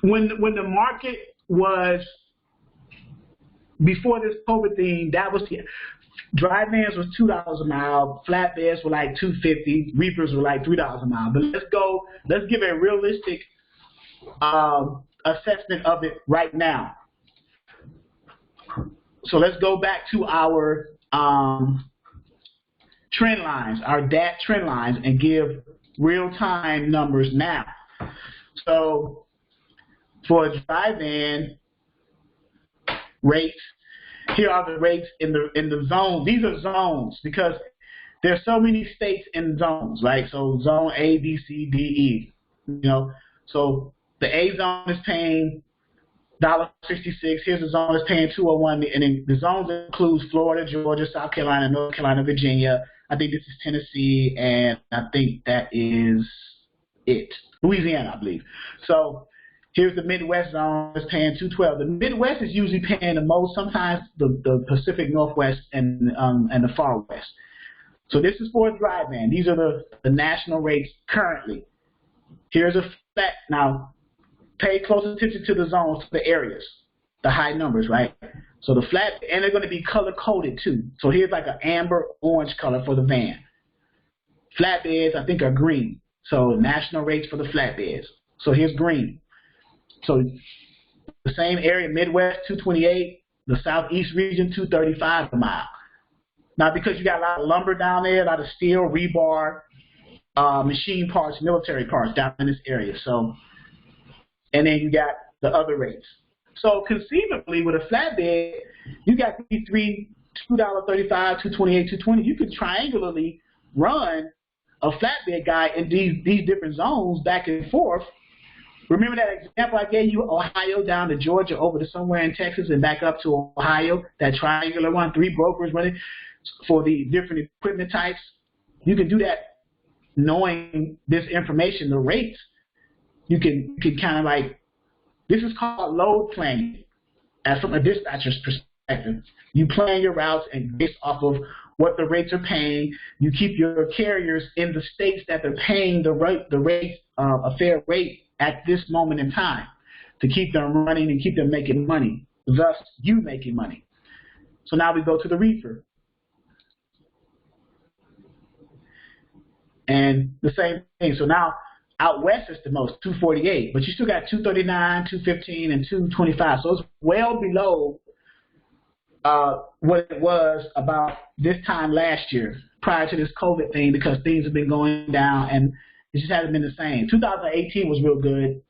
when the market was before this COVID thing, that was dry vans was $2 a mile, flatbeds were like $2.50, reefers were like $3 a mile. But let's give a realistic assessment of it right now. So let's go back to our trend lines, our DAT trend lines, and give real-time numbers now. So for a dry van rates, here are the rates in the zone. These are zones because there are so many states in zones, right? So zone A, B, C, D, E. You know, so the A zone is paying $1.66. Here's the zone that's paying $2.01, and then the zones includes Florida, Georgia, South Carolina, North Carolina, Virginia. I think this is Tennessee, and I think that is it. Louisiana, I believe. So here's the Midwest zone that's paying $2.12. The Midwest is usually paying the most. Sometimes the Pacific Northwest and the Far West. So this is for a dry van. These are the national rates currently. Here's a flat now. Pay close attention to the zones, to the areas, the high numbers, right? So the flat, and they're going to be color coded too. So here's like an amber orange color for the van. Flatbeds, I think, are green. So national rates for the flatbeds. So here's green. So the same area, Midwest, $2.28. The Southeast region, $2.35 a mile. Now, because you got a lot of lumber down there, a lot of steel, rebar, machine parts, military parts down in this area. So. And then you got the other rates. So conceivably, with a flatbed, you got these three, $2.35, $2.28, $2.20. You could triangularly run a flatbed guy in these different zones back and forth. Remember that example I gave you, Ohio down to Georgia, over to somewhere in Texas, and back up to Ohio, that triangular one, 3 brokers running for the different equipment types. You can do that knowing this information, the rates. You can kind of like, this is called load planning. As from a dispatcher's perspective, you plan your routes and based off of what the rates are paying, you keep your carriers in the states that they're paying a fair rate at this moment in time to keep them running and keep them making money, thus you making money. So now we go to the reefer. And the same thing. So now, out west is the most, $2.48, but you still got $2.39, $2.15, and $2.25. So it's well below what it was about this time last year, prior to this COVID thing, because things have been going down and it just hasn't been the same. 2018 was real good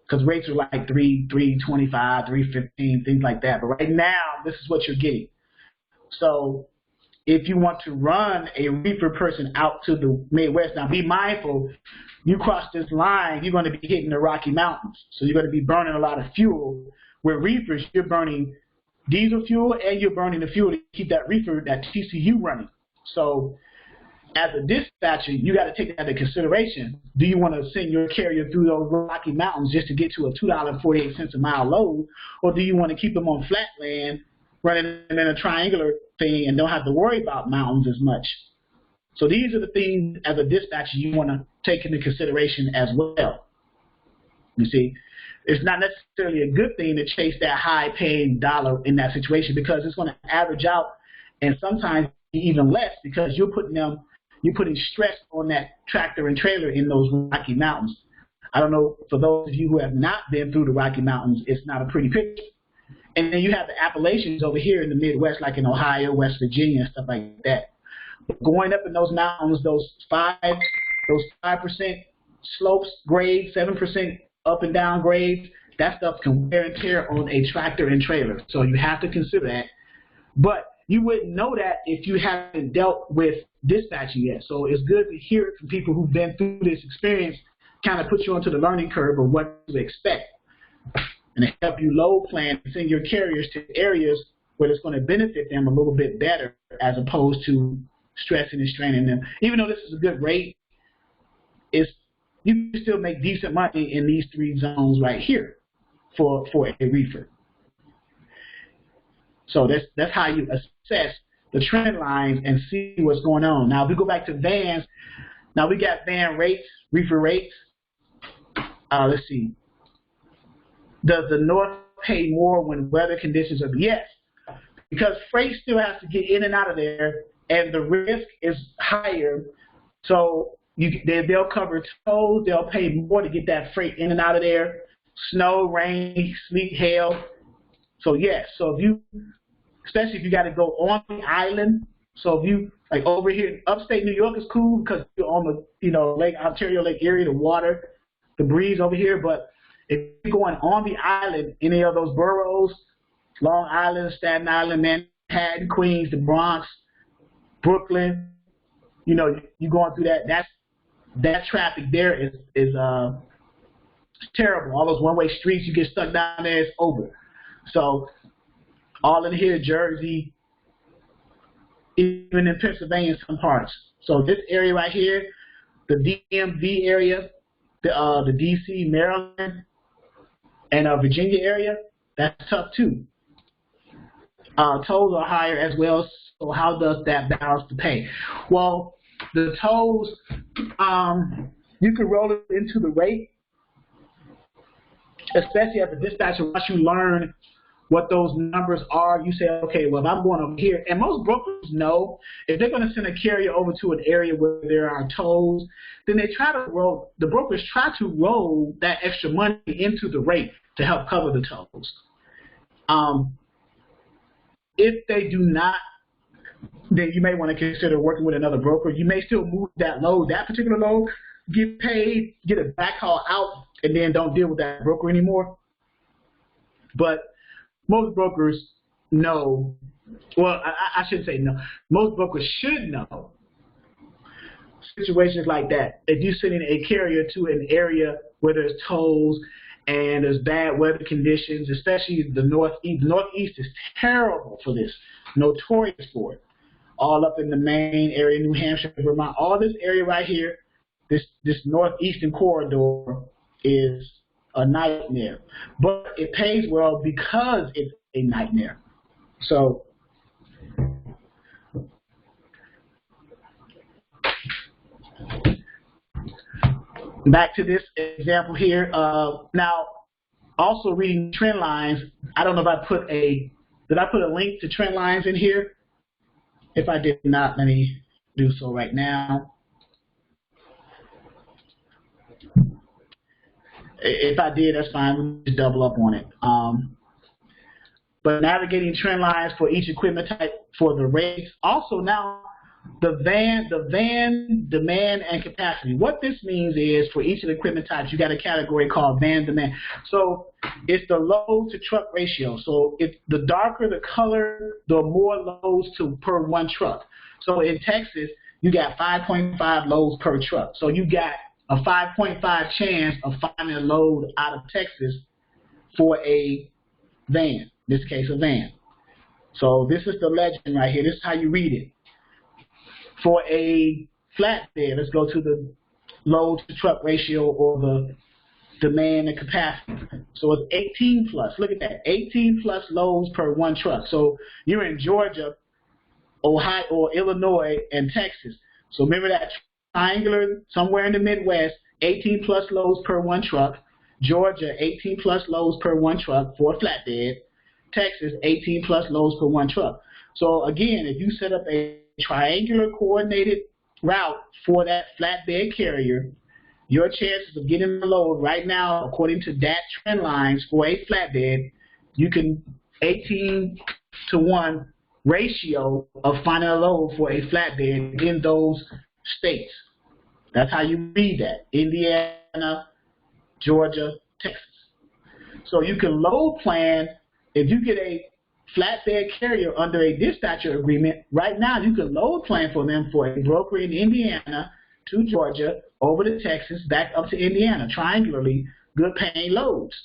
because rates were like $3.25, $3.15, things like that. But right now, this is what you're getting. So if you want to run a reefer person out to the Midwest, now be mindful, you cross this line, you're going to be hitting the Rocky Mountains. So you're going to be burning a lot of fuel. With reefers, you're burning diesel fuel and you're burning the fuel to keep that reefer, that TCU running. So as a dispatcher, you got to take that into consideration. Do you want to send your carrier through those Rocky Mountains just to get to a $2.48 a mile load, or do you want to keep them on flat land running in a triangular thing and don't have to worry about mountains as much? So these are the things as a dispatcher you want to take into consideration as well. You see, it's not necessarily a good thing to chase that high-paying dollar in that situation because it's going to average out and sometimes even less because you're putting stress on that tractor and trailer in those Rocky Mountains. I don't know, for those of you who have not been through the Rocky Mountains, it's not a pretty picture. And then you have the Appalachians over here in the Midwest, like in Ohio, West Virginia, and stuff like that. Going up in those mountains, those 5% slopes, grades, 7% up and down grades, that stuff can wear and tear on a tractor and trailer. So you have to consider that. But you wouldn't know that if you haven't dealt with dispatching yet. So it's good to hear it from people who've been through this experience, kind of put you onto the learning curve of what to expect. And to help you load plan and send your carriers to areas where it's going to benefit them a little bit better as opposed to stressing and straining them. Even though this is a good rate, you can still make decent money in these 3 zones right here for a reefer. So that's how you assess the trend lines and see what's going on. Now, if we go back to vans, now we got van rates, reefer rates. Let's see. Does the North pay more when weather conditions are? Yes, because freight still has to get in and out of there, and the risk is higher. So they'll cover tolls. They'll pay more to get that freight in and out of there. Snow, rain, sleet, hail. So yes. So if you, especially if you got to go on the island. So if you like over here in upstate New York is cool because you're on the Lake Ontario, Lake Erie, the water, the breeze over here. But if you're going on the island, any of those boroughs, Long Island, Staten Island, Manhattan, Queens, the Bronx, Brooklyn, you're going through that traffic there is terrible. All those one-way streets, you get stuck down there, it's over. So all in here, Jersey, even in Pennsylvania, some parts. So this area right here, the DMV area, the DC, Maryland, and Virginia area, that's tough too. Tolls are higher as well. So how does that balance the pay? Well, the tolls, you can roll it into the rate, especially as a dispatcher. Once you learn what those numbers are, you say, okay, well, if I'm going over here, and most brokers know if they're going to send a carrier over to an area where there are tolls, then the brokers try to roll that extra money into the rate to help cover the tolls. If they do not, then you may want to consider working with another broker. You may still move that load, that particular load, get paid, get a backhaul out, and then don't deal with that broker anymore. But most brokers know, well, I shouldn't say no. Most brokers should know situations like that. If you're sending a carrier to an area where there's tolls and there's bad weather conditions, especially the Northeast. The Northeast is terrible for this, notorious for it. All up in the Maine area, New Hampshire, Vermont, all this area right here, this northeastern corridor is a nightmare. But it pays well because it's a nightmare. So back to this example here. Now, also reading trend lines. I don't know if did I put a link to trend lines in here? If I did not, let me do so right now. If I did, that's fine. We'll just double up on it. But navigating trend lines for each equipment type for the rates. Also now, the van demand and capacity. What this means is for each of the equipment types, you got a category called van demand. So it's the load to truck ratio. So if the darker the color, the more loads per one truck. So in Texas, you got 5.5 loads per truck. So you got a 5.5 chance of finding a load out of Texas for a van. In this case, a van. So this is the legend right here. This is how you read it. For a flatbed, let's go to the load to truck ratio or the demand and capacity. So it's 18 plus. Look at that, 18 plus loads per one truck. So you're in Georgia, Ohio, or Illinois, and Texas. So remember that triangular somewhere in the Midwest, 18 plus loads per one truck. Georgia, 18 plus loads per one truck for a flatbed. Texas, 18 plus loads per one truck. So again, if you set up a triangular coordinated route for that flatbed carrier, your chances of getting a load right now, according to that trend lines for a flatbed, you can 18 to 1 ratio of finding a load for a flatbed in those states. That's how you read that. Indiana, Georgia, Texas. So you can load plan. If you get a flatbed carrier under a dispatcher agreement, right now you can load plan for them for a broker in Indiana to Georgia, over to Texas, back up to Indiana, triangularly, good paying loads,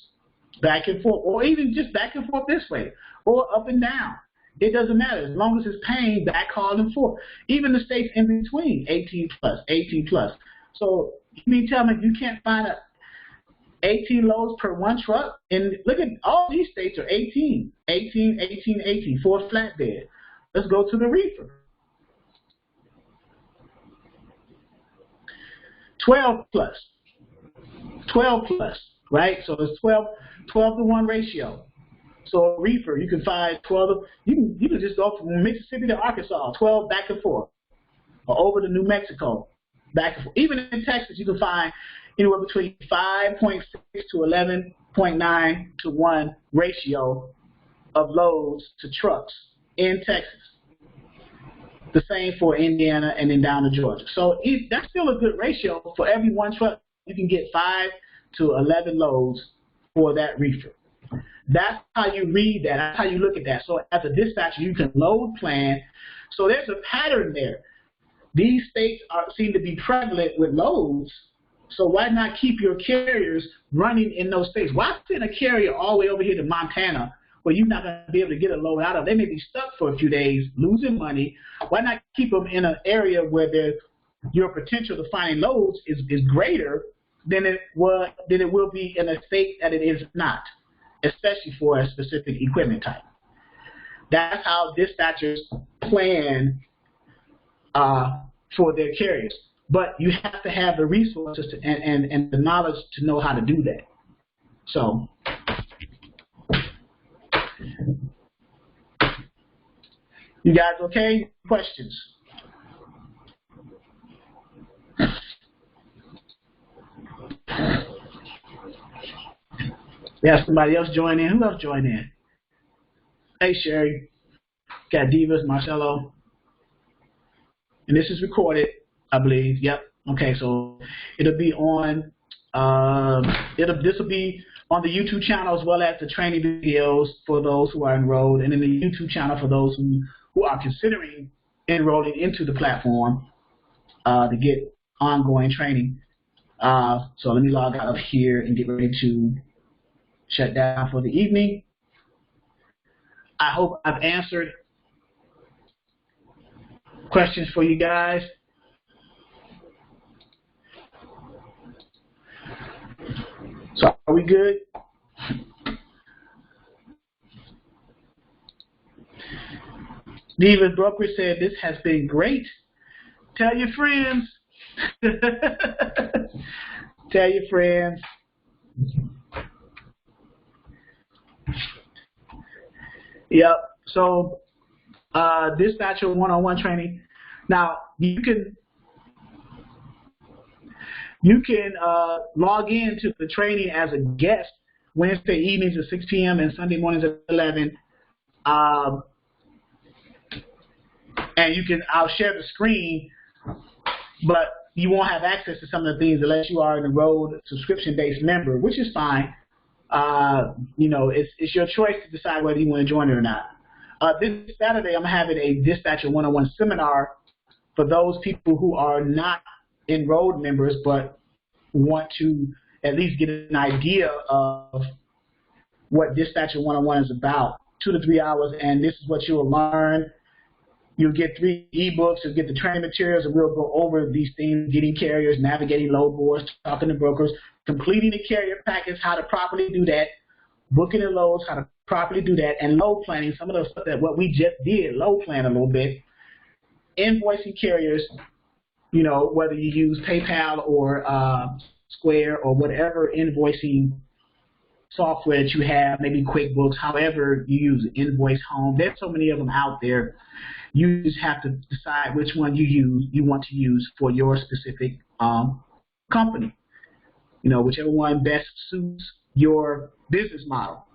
back and forth, or even just back and forth this way, or up and down. It doesn't matter, as long as it's paying back, call, and forth. Even the states in between, 18 plus, 18 plus. So you mean tell me you can't find 18 loads per one truck. And look at all these states are 18, 18, 18, 18 for a flatbed. Let's go to the reefer. 12 plus, right? So it's 12 to 1 ratio. So a reefer, you can find 12. You can just go from Mississippi to Arkansas, 12 back and forth, or over to New Mexico, back and forth. Even in Texas, you can find anywhere between 5.6 to 11.9 to 1 ratio of loads to trucks in Texas. The same for Indiana and then down to Georgia. So that's still a good ratio. For every one truck, you can get 5 to 11 loads for that reefer. That's how you read that. That's how you look at that. So as a dispatcher, you can load plan. So there's a pattern there. These states seem to be prevalent with loads. So why not keep your carriers running in those states? Why send a carrier all the way over here to Montana where you're not going to be able to get a load out of? They may be stuck for a few days, losing money. Why not keep them in an area where your potential to find loads is greater than it will be in a state that it is not, especially for a specific equipment type. That's how dispatchers plan for their carriers. But you have to have the resources and the knowledge to know how to do that. So, you guys okay? Questions? We have somebody else join in. Who else joined in? Hey, Sherry. Got Divas, Marcelo. And this is recorded, I believe. Yep. Okay, so it'll be on this will be on the YouTube channel as well as the training videos for those who are enrolled, and in the YouTube channel for those who are considering enrolling into the platform to get ongoing training. So let me log out of here and get ready to shut down for the evening. I hope I've answered questions for you guys. So are we good? Divas Broker said, this has been great. Tell your friends. Tell your friends. Yep. So dispatcher one-on-one training. Now you can log in to the training as a guest Wednesday evenings at 6 p.m. and Sunday mornings at 11. And I'll share the screen, but you won't have access to some of the things unless you are an enrolled subscription-based member, which is fine. It's your choice to decide whether you want to join it or not. This Saturday, I'm having a dispatcher one-on-one seminar for those people who are not enrolled members but want to at least get an idea of what dispatcher one-on-one is about. 2 to 3 hours, and this is what you'll learn. You'll get 3 ebooks, you'll get the training materials, and we'll go over these things: getting carriers, navigating load boards, talking to brokers, completing the carrier package, how to properly do that, booking the loads, how to properly do that, and load planning, some of the stuff that what we just did, load plan a little bit, invoicing carriers, whether you use PayPal or Square or whatever invoicing software that you have, maybe QuickBooks, however you use it, Invoice Home. There's so many of them out there. You just have to decide which one you want to use for your specific company. Whichever one best suits your business model.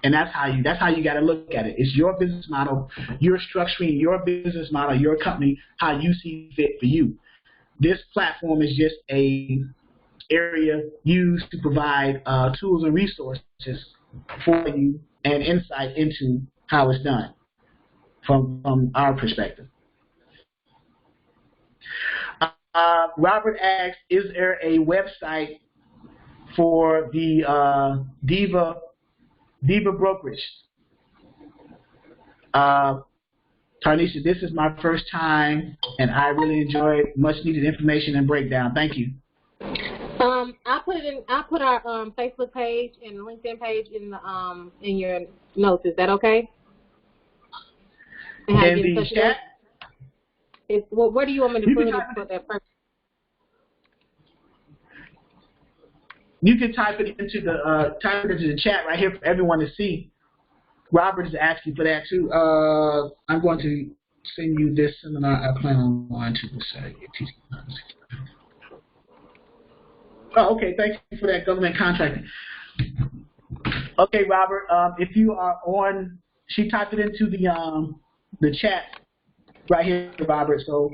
And that's how you got to look at it. It's your business model. You're structuring your business model, your company, how you see fit for you. This platform is just a area used to provide tools and resources for you and insight into how it's done from our perspective. Robert asks, is there a website for the Diva brokerage? Tarnisha, this is my first time, and I really enjoyed much needed information and breakdown. Thank you. I put it in. I'll put our Facebook page and LinkedIn page in your notes. Is that okay? And In the chat. Where do you want me to put it for that purpose? You can type it into the chat right here for everyone to see. Robert is asking for that too. I'm going to send you this seminar. I plan on going to the site. Oh, okay. Thank you for that government contracting. Okay, Robert. If you are on, she typed it into the chat right here, Robert. So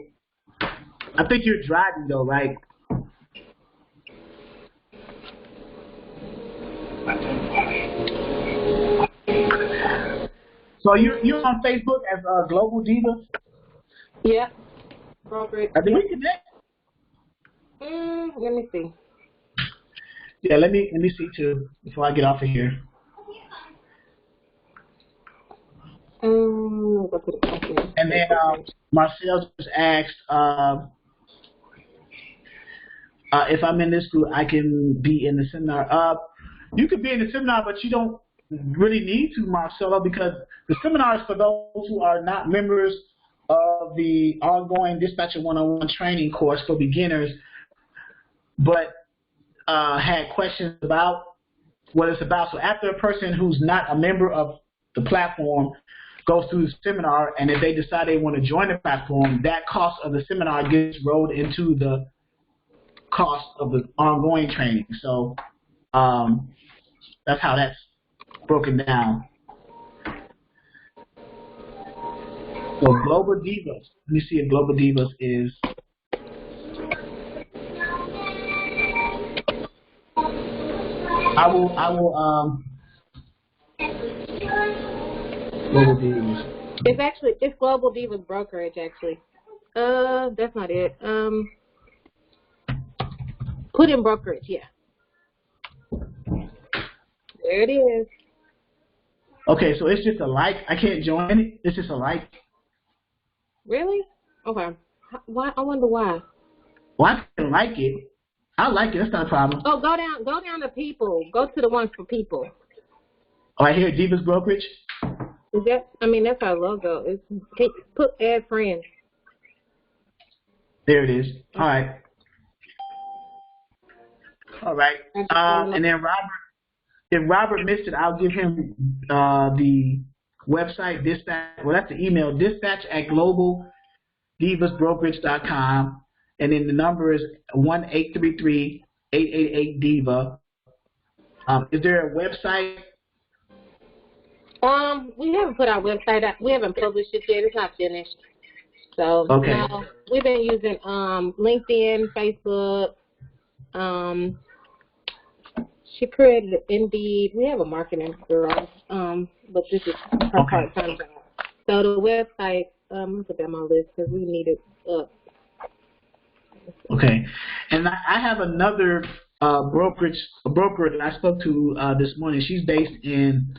I think you're driving though, right? So you're on Facebook as Global Divas? Yeah. Robert. Did we connect? Let me see. Yeah, let me see too before I get off of here. And then Marcel just asked if I'm in this group, I can be in the seminar. You could be in the seminar, but you don't really need to, Marcelo, because the seminar is for those who are not members of the ongoing Dispatcher 101 training course for beginners, but had questions about what it's about. So after a person who's not a member of the platform goes through the seminar, and if they decide they want to join the platform, that cost of the seminar gets rolled into the cost of the ongoing training. So that's how that's broken down. So Global Divas. Let me see if Global Divas is. I will. Global Divas. It's Global Divas Brokerage actually. That's not it. Put in brokerage, yeah. There it is. Okay, so it's just a like. I can't join it. It's just a like. Really? Okay. Why? I wonder why. Well, I can like it. I like it. That's not a problem. Oh, go down to people. Go to the ones for people. Oh, I hear Divas Brokerage. Is that? I mean, that's our logo. Put add friends. There it is. All right. All right. And then Robert. If Robert missed it, I'll give him the website, dispatch. Well, that's the email, dispatch@globaldivasbrokerage.com. And then the number is 1-833-888-DIVA. Is there a website? We haven't put our website up. We haven't published it yet. It's not finished. So, okay. No, we've been using LinkedIn, Facebook. She created Indeed. We have a marketing girl, but this is her part-time job. So the website, I'm going to put that on my list because we need it up. Okay. And I have another broker that I spoke to this morning. She's based in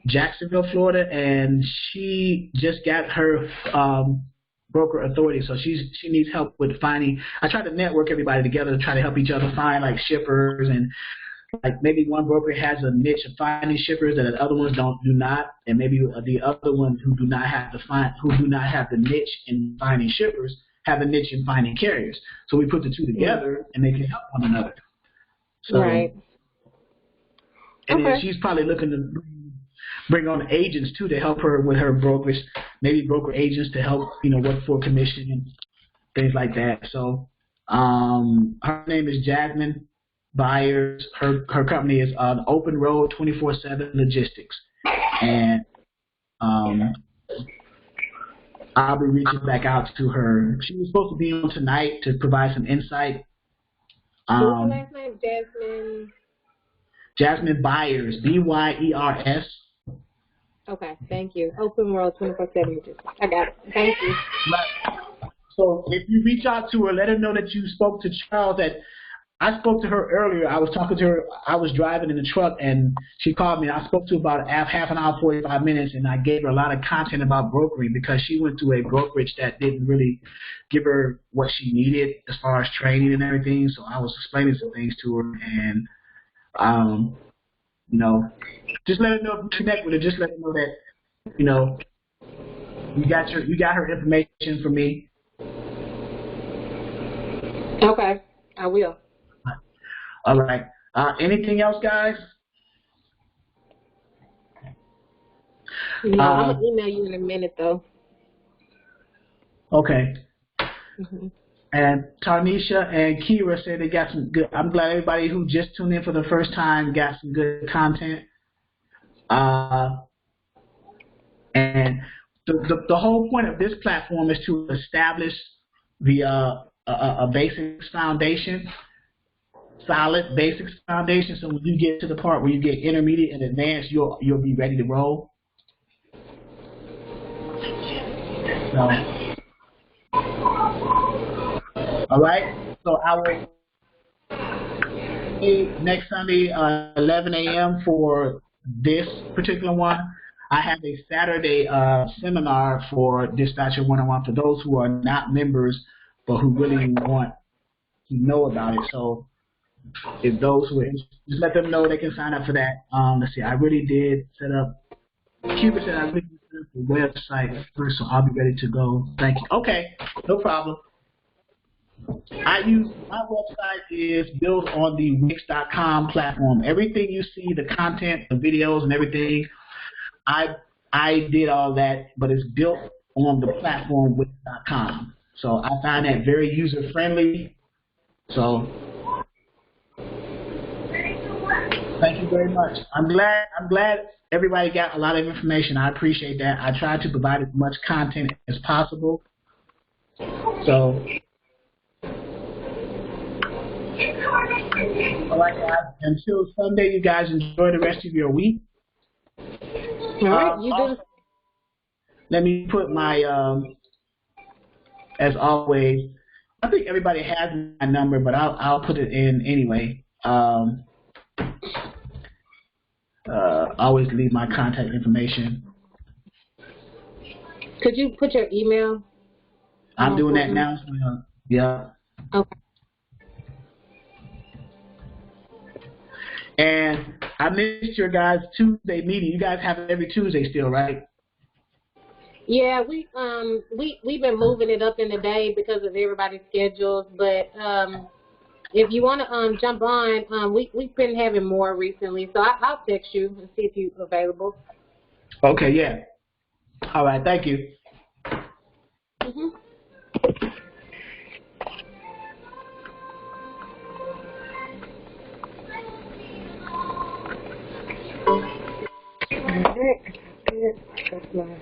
Jacksonville, Florida, and she just got her broker authority. So she needs help with finding. I try to network everybody together to try to help each other find like shippers, and like maybe one broker has a niche of finding shippers that the other ones do not, and maybe the other ones who do not have the niche in finding shippers have a niche in finding carriers. So we put the two together, and they can help one another. So, right. And then she's probably looking to bring on agents too to help her with her brokerage, maybe broker agents to help work for commission and things like that. So her name is Jasmine Byers. Her company is Open Road 24/7 Logistics, and I'll be reaching back out to her. She was supposed to be on tonight to provide some insight. What's her last name? Jasmine Byers, Byers. Okay, thank you. Open Road 24/7 Logistics. I got it. Thank you. So if you reach out to her, let her know that you spoke to Charles at I spoke to her earlier. I was talking to her. I was driving in the truck, and she called me. I spoke to her about half an hour, 45 minutes, and I gave her a lot of content about brokering because she went to a brokerage that didn't really give her what she needed as far as training and everything. So I was explaining some things to her, and you know, just let her know if you connect with her. Just let her know that, you know, you got her information for me. Okay, I will. All right. Anything else, guys? No, I'm gonna email you in a minute though. Okay. Mm-hmm. And Tarnisha and Kira said they got some good. I'm glad everybody who just tuned in for the first time got some good content. And the whole point of this platform is to establish the a basics foundation, solid basics foundation. So when you get to the part where you get intermediate and advanced, you'll be ready to roll. So, all right. So I will next Sunday, 11 a.m. for this particular one. I have a Saturday seminar for Dispatcher 101 for those who are not members but who really want to know about it. So if those who are interested, just let them know they can sign up for that. Let's see, I really did set up, Cuba said I really did set up the website first, so I'll be ready to go. Thank you. Okay, no problem. My website is built on the Wix.com platform. Everything you see, the content, the videos, and everything, I did all that, but it's built on the platform Wix.com. So I find that very user friendly. So thank you very much. I'm glad everybody got a lot of information. I appreciate that. I tried to provide as much content as possible. So. All right, guys. Until Sunday, you guys enjoy the rest of your week. All right, you do. Let me put my, as always, I think everybody has my number, but I'll put it in anyway. Always leave my contact information. Could you put your email? I'm doing that now. Yeah. Okay. And I missed your guys' Tuesday meeting. You guys have it every Tuesday still, right? Yeah, we've been moving it up in the day because of everybody's schedules. But if you want to jump on, we've been having more recently. So I'll text you and see if you're available. Okay, yeah. All right, thank you. Mm-hmm. All right. That's my